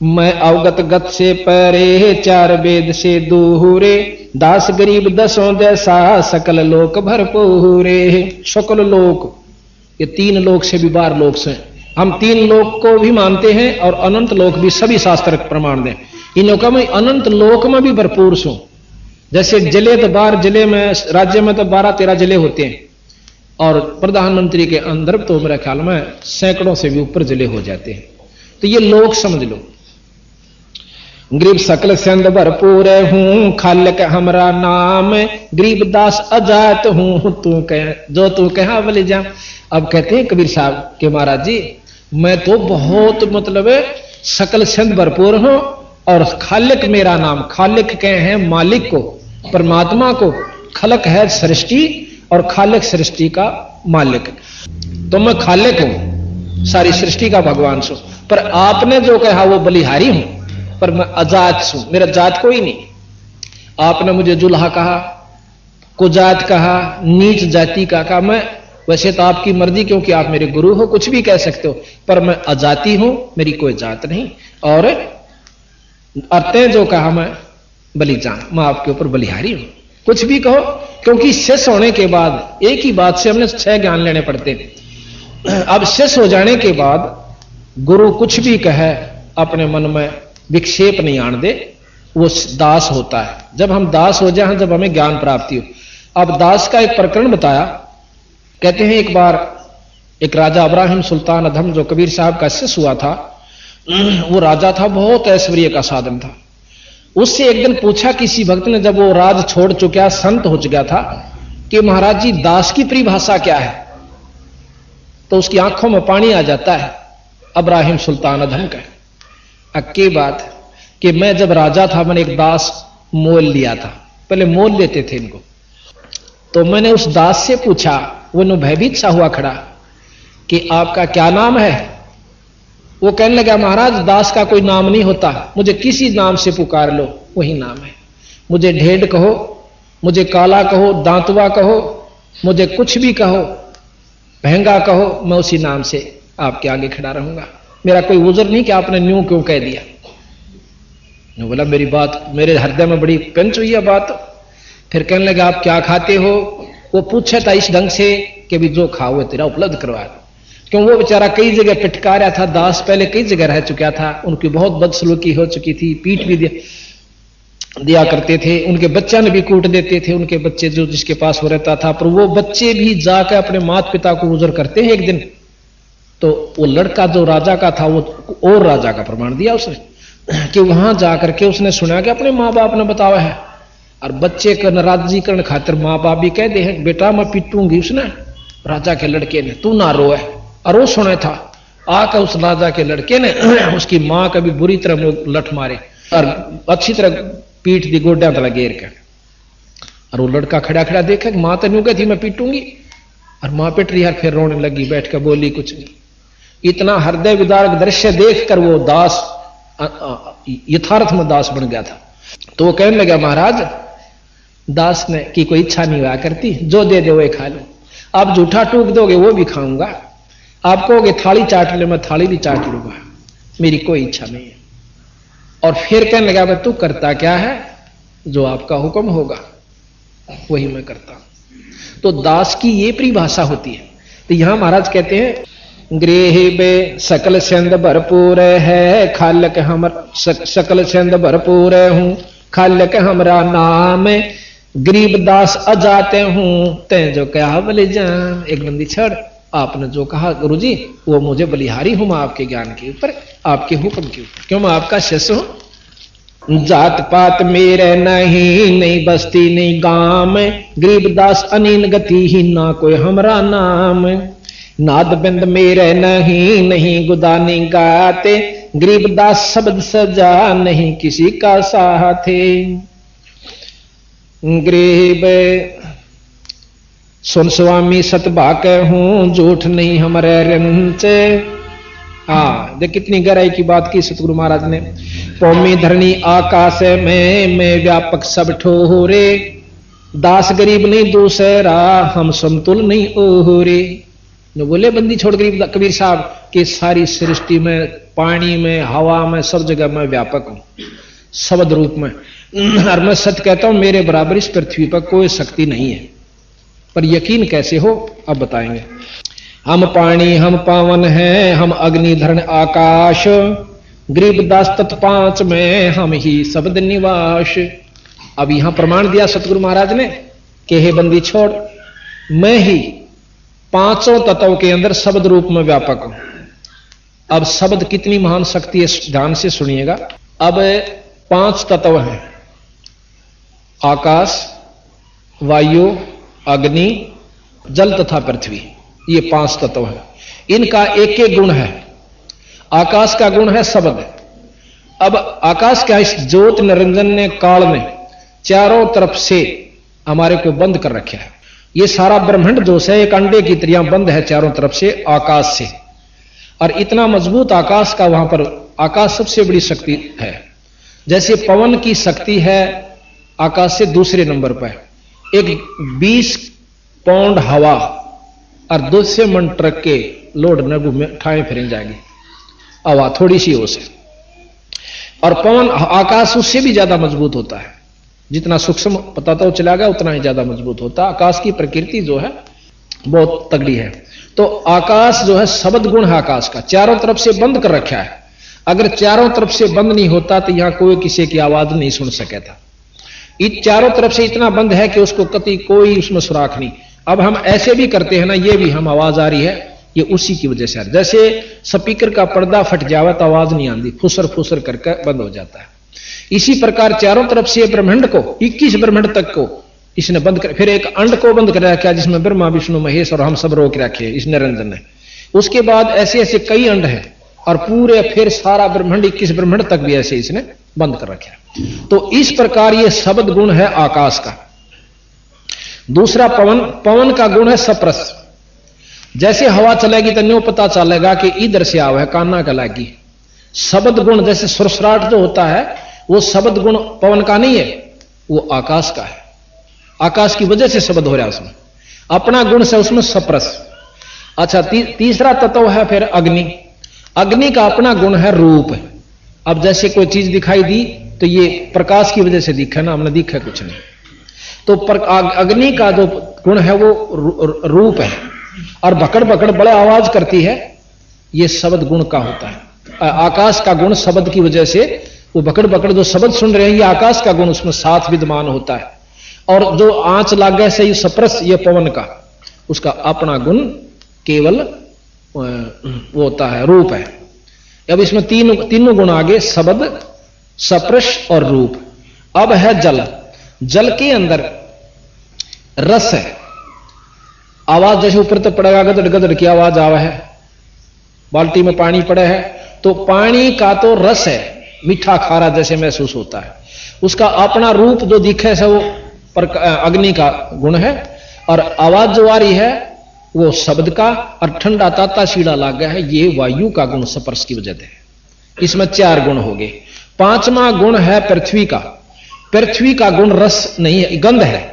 [SPEAKER 1] मैं अवगत गत से परे, चार वेद से दूरे, दास गरीब दसों जैसा, सकल लोक भरपूरे। सकल लोक, ये तीन लोक से भी बाहर लोक से, हम तीन लोक को भी मानते हैं और अनंत लोक भी, सभी शास्त्र प्रमाण दें। इन लोकों में अनंत लोक में भी भरपूर सो। जैसे जिले तो 12 जिले में, राज्य में तो 12-13 जिले होते हैं, और प्रधानमंत्री के अंदर तो मेरे ख्याल में सैकड़ों से भी ऊपर जिले हो जाते हैं। तो ये लोक समझ लो। गरीब सकल संद भरपूर हूं, खालिक हमरा नाम, गरीब दास अजात हूं, तू कह जो तू कहा बोले जा। अब कहते हैं कबीर साहब के महाराज जी, मैं तो बहुत मतलब सकल संद भरपूर हूं और खालिक मेरा नाम। खालिक कहे हैं मालिक को, परमात्मा को। खलक है सृष्टि और खालिक सृष्टि का मालिक। तो मैं खालिक हूं, सारी सृष्टि का भगवान सो। पर आपने जो कहा वो बलिहारी हूं, पर मैं अजात हूं, मेरा जात कोई नहीं। आपने मुझे जुल्हा कहा, कुजात कहा, नीच जाति का कहा। मैं वैसे तो आपकी मर्जी, क्योंकि आप मेरे गुरु हो, कुछ भी कह सकते हो, पर मैं अजाति हूं, मेरी कोई जात नहीं। और अर्थे जो कहा मैं बलिजान, मैं आपके ऊपर बलिहारी हूं, कुछ भी कहो। क्योंकि शेष होने के बाद एक ही बात से हमने 6 ज्ञान लेने पड़ते हैं। अब शेष हो जाने के बाद गुरु कुछ भी कहे अपने मन में विक्षेप नहीं आने दे, वो दास होता है। जब हम दास हो जाए, जब हमें ज्ञान प्राप्ति हो। अब दास का एक प्रकरण बताया। कहते हैं एक बार एक राजा इब्राहिम सुल्तान अधम, जो कबीर साहब का शिष्य हुआ था, वो राजा था, बहुत ऐश्वर्य का साधन था। उससे एक दिन पूछा किसी भक्त ने, जब वो राज छोड़ चुका, संत हो चुका था, कि महाराज जी दास की परिभाषा क्या है? तो उसकी आंखों में पानी आ जाता है। इब्राहिम सुल्तान अधम का अक्की बात कि मैं जब राजा था, मैंने एक दास मोल लिया था, पहले मोल लेते थे इनको। तो मैंने उस दास से पूछा, वो भयभीत सा हुआ खड़ा कि आपका क्या नाम है? वो कहने लगा, महाराज दास का कोई नाम नहीं होता, मुझे किसी नाम से पुकार लो वही नाम है। मुझे ढेड कहो, मुझे काला कहो, दांतवा कहो, मुझे कुछ भी कहो, महंगा कहो, मैं उसी नाम से आपके आगे खड़ा रहूंगा। मेरा कोई उज़र नहीं कि आपने न्यू क्यों कह दिया। मैं बोला मेरी बात, मेरे हृदय में बड़ी कंच हुई है बात। फिर कहने लगा आप क्या खाते हो? वो पूछा था इस ढंग से कि भी जो खाओ वो तेरा उपलब्ध करवा, क्यों वो बेचारा कई जगह पिटका रहा था। दास पहले कई जगह रह चुका था, उनकी बहुत बदसलूकी हो चुकी थी, पीठ भी दिया करते थे, उनके बच्चा ने भी कूट देते थे, उनके बच्चे जो जिसके पास वो रहता था। पर वो बच्चे भी जाकर अपने माता पिता को उजर करते हैं एक दिन। तो वो लड़का जो राजा का था, वो और राजा का प्रमाण दिया उसने कि वहां जाकर के उसने सुना कि अपने माँ बाप ने बताया है, और बच्चे का नाराजगीकरण खातिर माँ बाप भी कह दे बेटा मैं पीटूंगी। उसने राजा के लड़के ने, तू ना रोए, और वो सुना था। आकर उस राजा के लड़के ने उसकी मां का भी बुरी तरह लठ मारे और अच्छी तरह पीठ दी गोड्या तला घेर के। और वो लड़का खड़ा खड़ा देखा कि मां तो न्यू कहती मैं पीटूंगी, और मां पिट रही है। फिर रोने लगी, बैठ कर बोली कुछ नहीं। इतना हृदय विदारक दृश्य देखकर वो दास यथार्थ में दास बन गया था। तो वो कहने लगा महाराज दास ने की कोई इच्छा नहीं हुआ करती, जो दे दे वो खा लो। आप जूठा टूक दोगे वो भी खाऊंगा, आप कहोगे थाली चाट ले मैं थाली भी चाट लूंगा, मेरी कोई इच्छा नहीं है। और फिर कहने लगा मैं तू करता क्या है? जो आपका हुक्म होगा वही मैं करता हूं। तो दास की ये परिभाषा होती है। तो यहां महाराज कहते हैं गृह बे सकल छंद भरपूर है, खालक हम सकल छंद भरपूर हूं, खालक हमरा नाम, गरीब दास अजाते हूं, ते जो कहा बलि जान। एक बंदी छड़, आपने जो कहा गुरुजी वो मुझे बलिहारी हूं मैं आपके ज्ञान के ऊपर, आपके हुक्म के ऊपर, क्यों मैं आपका शिष्य हूं। जात पात मेरे नहीं बस्ती नहीं गांव, गरीब दास अनीन गति ही ना कोई हमरा नाम, नाद बिंद मेरे नहीं गुदानी गाते, गरीब दास शब्द सजा नहीं किसी का साथे, गरीब सुन स्वामी सतभाक हूं झूठ नहीं हमारे रंचे। देख कितनी गहराई की बात की सतगुरु महाराज ने। पौमी धरणी आकाश में मैं व्यापक सब ठोरे, दास गरीब नहीं दूसरा हम समतुल नहीं ओहरे। जो बोले बंदी छोड़ गरीब कबीर साहब कि सारी सृष्टि में, पानी में, हवा में, सब जगह मैं व्यापक हूं शब्द रूप में, और मैं सत्य कहता हूं मेरे बराबर इस पृथ्वी पर कोई शक्ति नहीं है। पर यकीन कैसे हो अब बताएंगे। हम पानी हम पावन हैं, हम अग्नि धरण आकाश, गरीब दास तत् पांच में हम ही शब्द निवास। अब यहां प्रमाण दिया सतगुरु महाराज ने कि हे बंदी छोड़, मैं ही पांचों तत्वों के अंदर शब्द रूप में व्यापक हूं। अब शब्द कितनी महान शक्ति है ध्यान से सुनिएगा। अब 5 तत्व हैं, आकाश, वायु, अग्नि, जल तथा पृथ्वी। ये 5 तत्व हैं। इनका एक एक गुण है। आकाश का गुण है शब्द। अब आकाश का इस ज्योत निरंजन ने, काल ने चारों तरफ से हमारे को बंद कर रखा है। ये सारा ब्रह्मांड जो है एक अंडे की तरह बंद है चारों तरफ से आकाश से। और इतना मजबूत आकाश का, वहां पर आकाश सबसे बड़ी शक्ति है। जैसे पवन की शक्ति है आकाश से दूसरे नंबर पर, एक 20 पाउंड हवा और 200 मन ट्रक के लोड न घूमे ठाए फिर जाएगी हवा, थोड़ी सी हो से। और पवन आकाश उससे भी ज्यादा मजबूत होता है। जितना सूक्ष्म पता तो चला गया उतना ही ज्यादा मजबूत होता है। आकाश की प्रकृति जो है बहुत तगड़ी है। तो आकाश जो है शब्द गुण है आकाश का, चारों तरफ से बंद कर रखा है। अगर चारों तरफ से बंद नहीं होता तो यहां कोई किसी की आवाज नहीं सुन सके था। चारों तरफ से इतना बंद है कि उसको कति कोई उसमें सुराख नहीं। अब हम ऐसे भी करते हैं ना, ये भी हम आवाज आ रही है, ये उसी की वजह से। जैसे स्पीकर का पर्दा फट जावे तो आवाज नहीं आती, फुसर फुसर करके बंद हो जाता है। इसी प्रकार चारों तरफ से ब्रह्मांड को, 21 ब्रह्मांड तक को इसने बंद कर, फिर एक अंड को बंद कर रखा जिसमें ब्रह्मा विष्णु महेश और हम सब रोक रखे इस निरंजन ने। उसके बाद ऐसे ऐसे कई अंड हैं और पूरे फिर सारा ब्रह्मांड 21 ब्रह्मांड तक भी ऐसे इसने बंद कर रखे। तो इस प्रकार ये शब्द गुण है आकाश का। दूसरा पवन, पवन का गुण है सप्रस। जैसे हवा चलेगी तो न्यों पता चलेगा कि इधर से आवा है, काना का लागी। शब्द गुण जैसे सुरसराट जो होता है वो शब्द गुण पवन का नहीं है, वो आकाश का है। आकाश की वजह से शब्द हो रहा है उसमें, अपना गुण से उसमें सप्रस। अच्छा, तीसरा तत्व है फिर अग्नि। अग्नि का अपना गुण है रूप। अब जैसे कोई चीज दिखाई दी तो ये प्रकाश की वजह से दिखा ना, हमने दिखा कुछ नहीं। तो अग्नि का जो गुण है वो रूप है, और भकड़ भकड़ बड़े आवाज करती है, ये शब्द गुण का होता है। आकाश का गुण शब्द की वजह से वो भकड़ भकड़ जो शब्द सुन रहे हैं, ये आकाश का गुण उसमें साथ विद्यमान होता है। और जो आंच लागे से ये सप्रस, ये पवन का, उसका अपना गुण केवल वो होता है, रूप है। अब इसमें तीनों गुण आगे, शब्द, सप्रश और रूप। अब है जल। जल के अंदर रस है। आवाज जैसे ऊपर तो पड़ेगा, गदड़ गदड़ की आवाज आवा है। बाल्टी में पानी पड़े है तो पानी का तो रस है, मीठा खारा जैसे महसूस होता है। उसका अपना रूप जो दिखे से वो अग्नि का गुण है, और आवाज जो आ रही है वो शब्द का, और ठंडा ताता सीढ़ा लाग गया है, ये वायु का गुण स्पर्श की वजह से। इसमें 4 गुण हो गए। 5वां गुण है पृथ्वी का। पृथ्वी का गुण रस नहीं है, गंध है।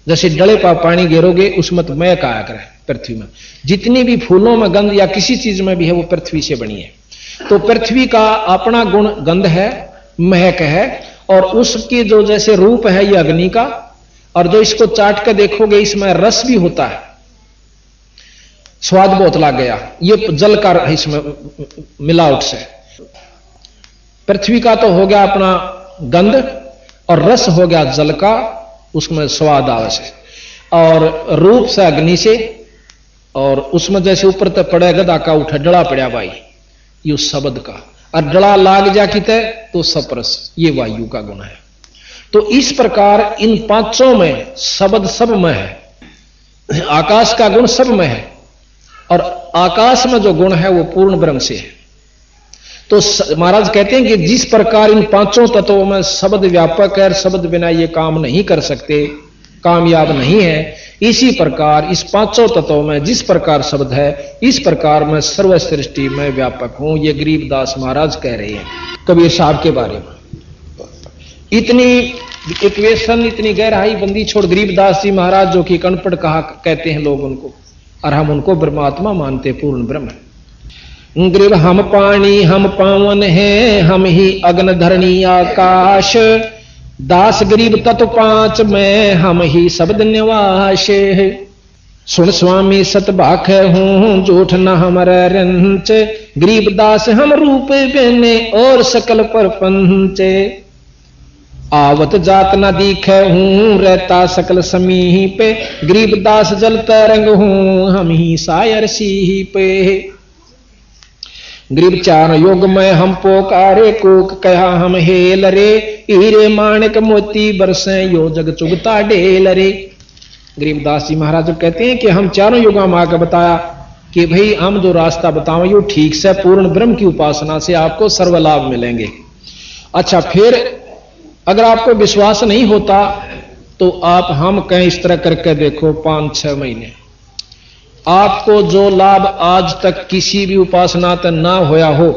[SPEAKER 1] जैसे डले पर पानी गिरोगे उसमें तो महक आया करे। पृथ्वी में जितनी भी फूलों में गंध या किसी चीज में भी है वो पृथ्वी से बनी है। तो पृथ्वी का अपना गुण गंध है, महक है, और उसकी जो जैसे रूप है ये अग्नि का, और जो इसको चाट कर देखोगे इसमें रस भी होता है, स्वाद बहुत लग गया, ये जल का इसमें मिलावट से। पृथ्वी का तो हो गया अपना गंध, और रस हो गया जल का, उसमें स्वाद आवश्यक, और रूप से अग्नि से, और उसमें जैसे ऊपर तक पड़े गदा का उठा डड़ा पड़ा भाई, ये शब्द का, और डड़ा लाग जा किते तो सप्रस, ये वायु का गुण है। तो इस प्रकार इन 5 में शब्द सब में है, आकाश का गुण सब में है, और आकाश में जो गुण है वो पूर्ण ब्रह्म से है। तो महाराज कहते हैं कि जिस प्रकार इन 5 तत्वों में शब्द व्यापक है, शब्द बिना ये काम नहीं कर सकते, कामयाब नहीं है, इसी प्रकार इस 5 तत्वों में जिस प्रकार शब्द है, इस प्रकार मैं सर्व सृष्टि में व्यापक हूं। ये गरीबदास महाराज कह रहे हैं कबीर साहब के बारे में। इतनी इक्वेशन, इतनी गहराई बंदी छोड़ गरीबदास जी महाराज, जो कि कनपड़ कहा कहते हैं लोग उनको, और हम उनको ब्रह्मात्मा मानते, पूर्ण ब्रह्म है। गरीब हम पानी हम पावन हैं, हम ही अग्न धरणी आकाश, दास गरीब तत्व 5 में हम ही शब्द निवास। सुन स्वामी सतभाख हूं, झूठ न हमारा रंच, गरीब दास हम रूप बेने और सकल परपंच। आवत जात न दिखे हूं, रहता सकल समीप, गरीब दास जल तरंग हूं, हम ही सायर सी पे। गरीब 4 युग में हम पोकारे, कोक कहा हम हेल रे, हीरे माणिक मोती बरसे यो जग चुगता डेल रे। गरीबदास जी महाराज कहते हैं कि हम 4 युगों में आकर बताया कि भाई हम जो रास्ता बताओ यो ठीक से पूर्ण ब्रह्म की उपासना से आपको सर्वलाभ मिलेंगे। अच्छा, फिर अगर आपको विश्वास नहीं होता तो आप हम कहें इस तरह करके देखो, 5-6 महीने आपको जो लाभ आज तक किसी भी उपासना तक ना होया हो,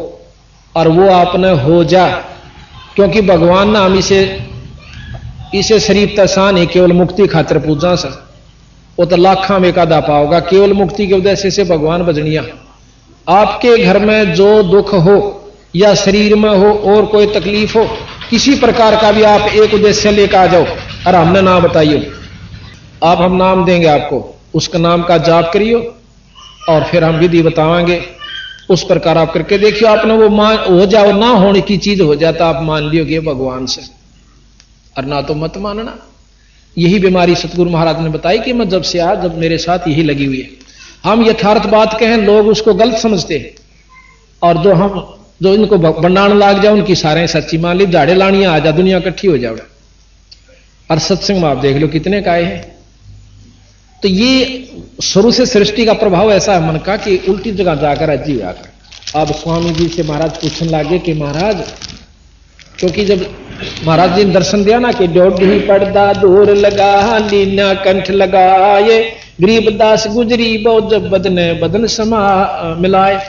[SPEAKER 1] और वो आपने हो जा, क्योंकि भगवान ना हम इसे शरीफ तसान है केवल मुक्ति खातिर पूजा से, वो तो लाखा में एकादा पाओगा। केवल मुक्ति के उद्देश्य से भगवान भजनिया। आपके घर में जो दुख हो या शरीर में हो और कोई तकलीफ हो, किसी प्रकार का भी आप एक उद्देश्य लेकर आ जाओ और हमने नाम बताइए, आप हम नाम देंगे आपको, उसका नाम का जाप करियो और फिर हम विधि बताएंगे, उस प्रकार आप करके देखियो। आपने वो मान हो जाओ, ना होने की चीज हो जाता आप मान लियोगे भगवान से, और ना तो मत मानना। यही बीमारी सतगुरु महाराज ने बताई कि मैं जब से आया, जब मेरे साथ यही लगी हुई है। हम यथार्थ बात कहें लोग उसको गलत समझते हैं, और जो इनको बनाने लाग जाए उनकी सारे सच्ची मान ली। झाड़े लानियां आ जा, दुनिया इकट्ठी हो जाओ। और सत्संग में आप देख लो कितने काय हैं। तो ये शुरू से सृष्टि का प्रभाव ऐसा है मन का कि उल्टी जगह जाकर अजी आकर। अब स्वामी जी से महाराज पूछने लगे कि महाराज क्योंकि जब महाराज जी ने दर्शन दिया ना कि डोढ़ी पर्दा दूर लगा लीना कंठ लगाए गरीबदास गुजरी बहुत जब बदने बदन समा मिलाए।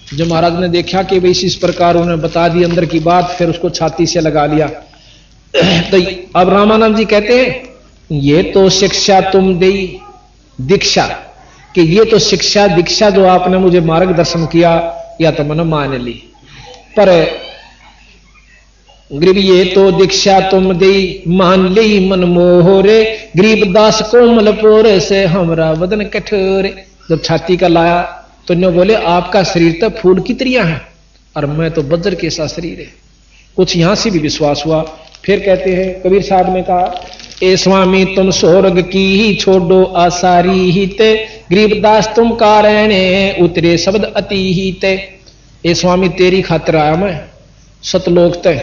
[SPEAKER 1] जो महाराज ने देखा कि भाई इस प्रकार उन्हें बता दी अंदर की बात, फिर उसको छाती से लगा लिया। तो अब रामानंद जी कहते हैं ये तो शिक्षा तुम दी दीक्षा, कि ये तो शिक्षा दीक्षा जो आपने मुझे मार्गदर्शन किया या तो मैंने मान ली, पर गरीब ये तो दीक्षा तुम दी मान ली मन मोहरे गरीबदास कोमल पोरे से हमरा वदन कठोरे। जब छाती का लाया तो ने बोले आपका शरीर तो फूल की तरिया है और मैं तो वज्र के सा शरीर है। कुछ यहां से भी विश्वास हुआ। फिर कहते हैं कबीर साहब ने कहा ए स्वामी तुम स्वर्ग की ही छोड़ो आसारी ही ते गरीबदास तुम कारणें उतरे शब्द अति ही ते। ए स्वामी तेरी खातिर आया मैं सतलोक ते,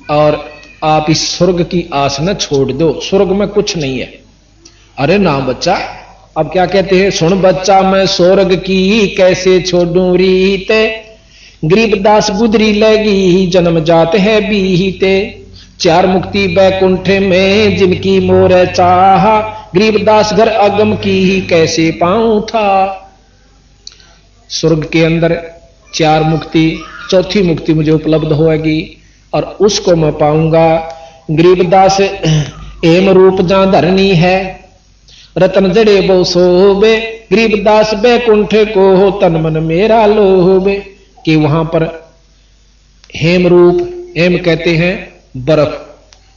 [SPEAKER 1] और आप इस स्वर्ग की आस न छोड़ दो, स्वर्ग में कुछ नहीं है। अरे ना बच्चा, अब क्या कहते हैं सुन बच्चा मैं स्वर्ग की कैसे छोड़ूं रीते गरीबदास गुदरी लगी जन्म जात है बीते। चार मुक्ति बैकुंठ में जिनकी मोर चाहा गरीबदास घर अगम की ही कैसे पाऊं था। स्वर्ग के अंदर चार मुक्ति, चौथी मुक्ति मुझे उपलब्ध होगी और उसको मैं पाऊंगा। गरीबदास एम रूप जहां धरनी है रतन जड़े बहु सोबे गरीबदास बैकुंठ को हो तन मन मेरा लोबे। कि वहां पर हेम रूप, हेम कहते हैं बर्फ,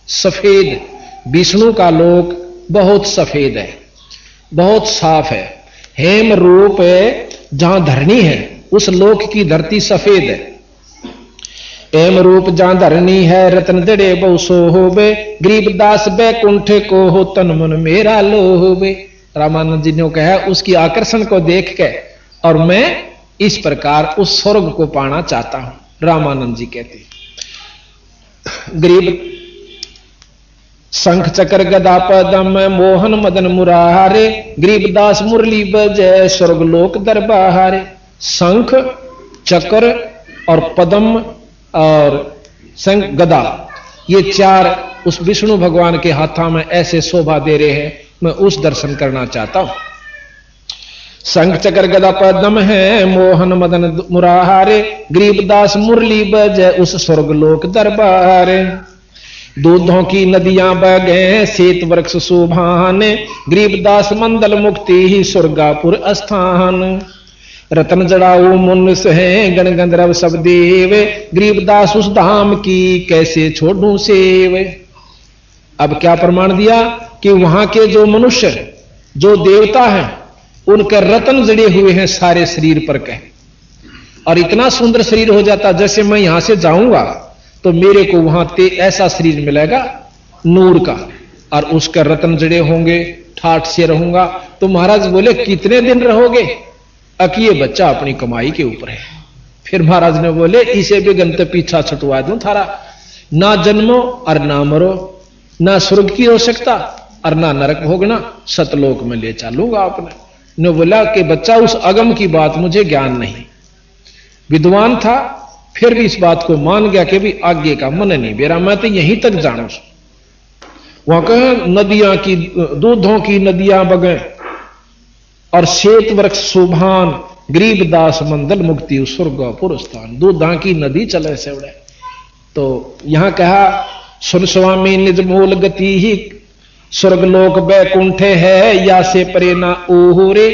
[SPEAKER 1] सफेद, विष्णु का लोक बहुत सफेद है, बहुत साफ है। हेम रूप जहां धरनी है उस लोक की धरती सफेद है। एम रूप जहां धरनी है रतन जड़े बहु सोबे गरीबदास बैकुंठ को हो तन मन मेरा लोबे। रामानंद जी ने कहा उसकी आकर्षण को देख के और मैं इस प्रकार उस स्वर्ग को पाना चाहता हूं। रामानंद जी कहते गरीब शंख चक्र गदा पदम मोहन मदन मुरारे गरीबदास मुरली बजय स्वर्गलोक दरबारे। शंख चक्र और पदम और शंख गदा ये चार उस विष्णु भगवान के हाथों में ऐसे शोभा दे रहे हैं, मैं उस दर्शन करना चाहता हूं। शंख चक्र गदा पद्म है मोहन मदन मुरारे गरीबदास मुरली बजय उस स्वर्गलोक दरबारे। दूधों की नदियां बगे श्वेत वृक्ष शोभान गरीबदास मंदल मुक्ति ही स्वर्गापुर स्थान। रतन जड़ाऊ मुन्स है गण गंधर्व सब देव गरीबदास उस धाम की कैसे छोड़ूं सेव। अब क्या प्रमाण दिया कि वहां के जो मनुष्य जो देवता हैं उनके रतन जड़े हुए हैं सारे शरीर पर के, और इतना सुंदर शरीर हो जाता जैसे मैं यहां से जाऊंगा तो मेरे को वहां ऐसा शरीर मिलेगा नूर का, और उसके रतन जड़े होंगे, ठाठ से रहूंगा। तो महाराज बोले कितने दिन रहोगे? अकिए बच्चा अपनी कमाई के ऊपर है। फिर महाराज ने बोले इसे भी गंत पीछा छुटवा दूं थारा, ना जन्मो और ना मरो, ना स्वर्ग की हो सकता और ना नरक भोगना, सतलोक में ले चलूंगा आपने। ने बोला कि बच्चा उस अगम की बात मुझे ज्ञान नहीं, विद्वान था फिर भी इस बात को मान गया कि भी आगे का मन नहीं मेरा, मैं तो यहीं तक जानू। वहां कहे नदियां की दूधों की नदियां बगे और श्वेत वृक्ष शोभान गरीबदास मंदल मुक्ति स्वर्गपुर स्थान। दूधा की नदी चले से उड़े। तो यहां कहा सुन स्वामी निज मूल गति ही स्वर्गलोक बैकुंठ है या से परे ना ओहरे।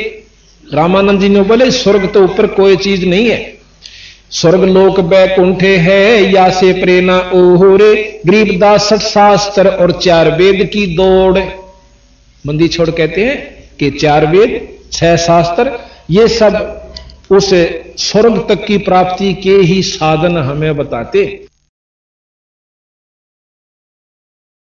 [SPEAKER 1] रामानंद जी ने बोले स्वर्ग तो ऊपर कोई चीज नहीं है, स्वर्गलोक बैकुंठ है या से परे ना ओहरे। गरीबदास 60 शास्त्र और 4 वेद की दौड़। मंदी छोड़ कहते हैं कि 4 वेद 6 शास्त्र ये सब उस स्वर्ग तक की प्राप्ति के ही साधन हमें बताते।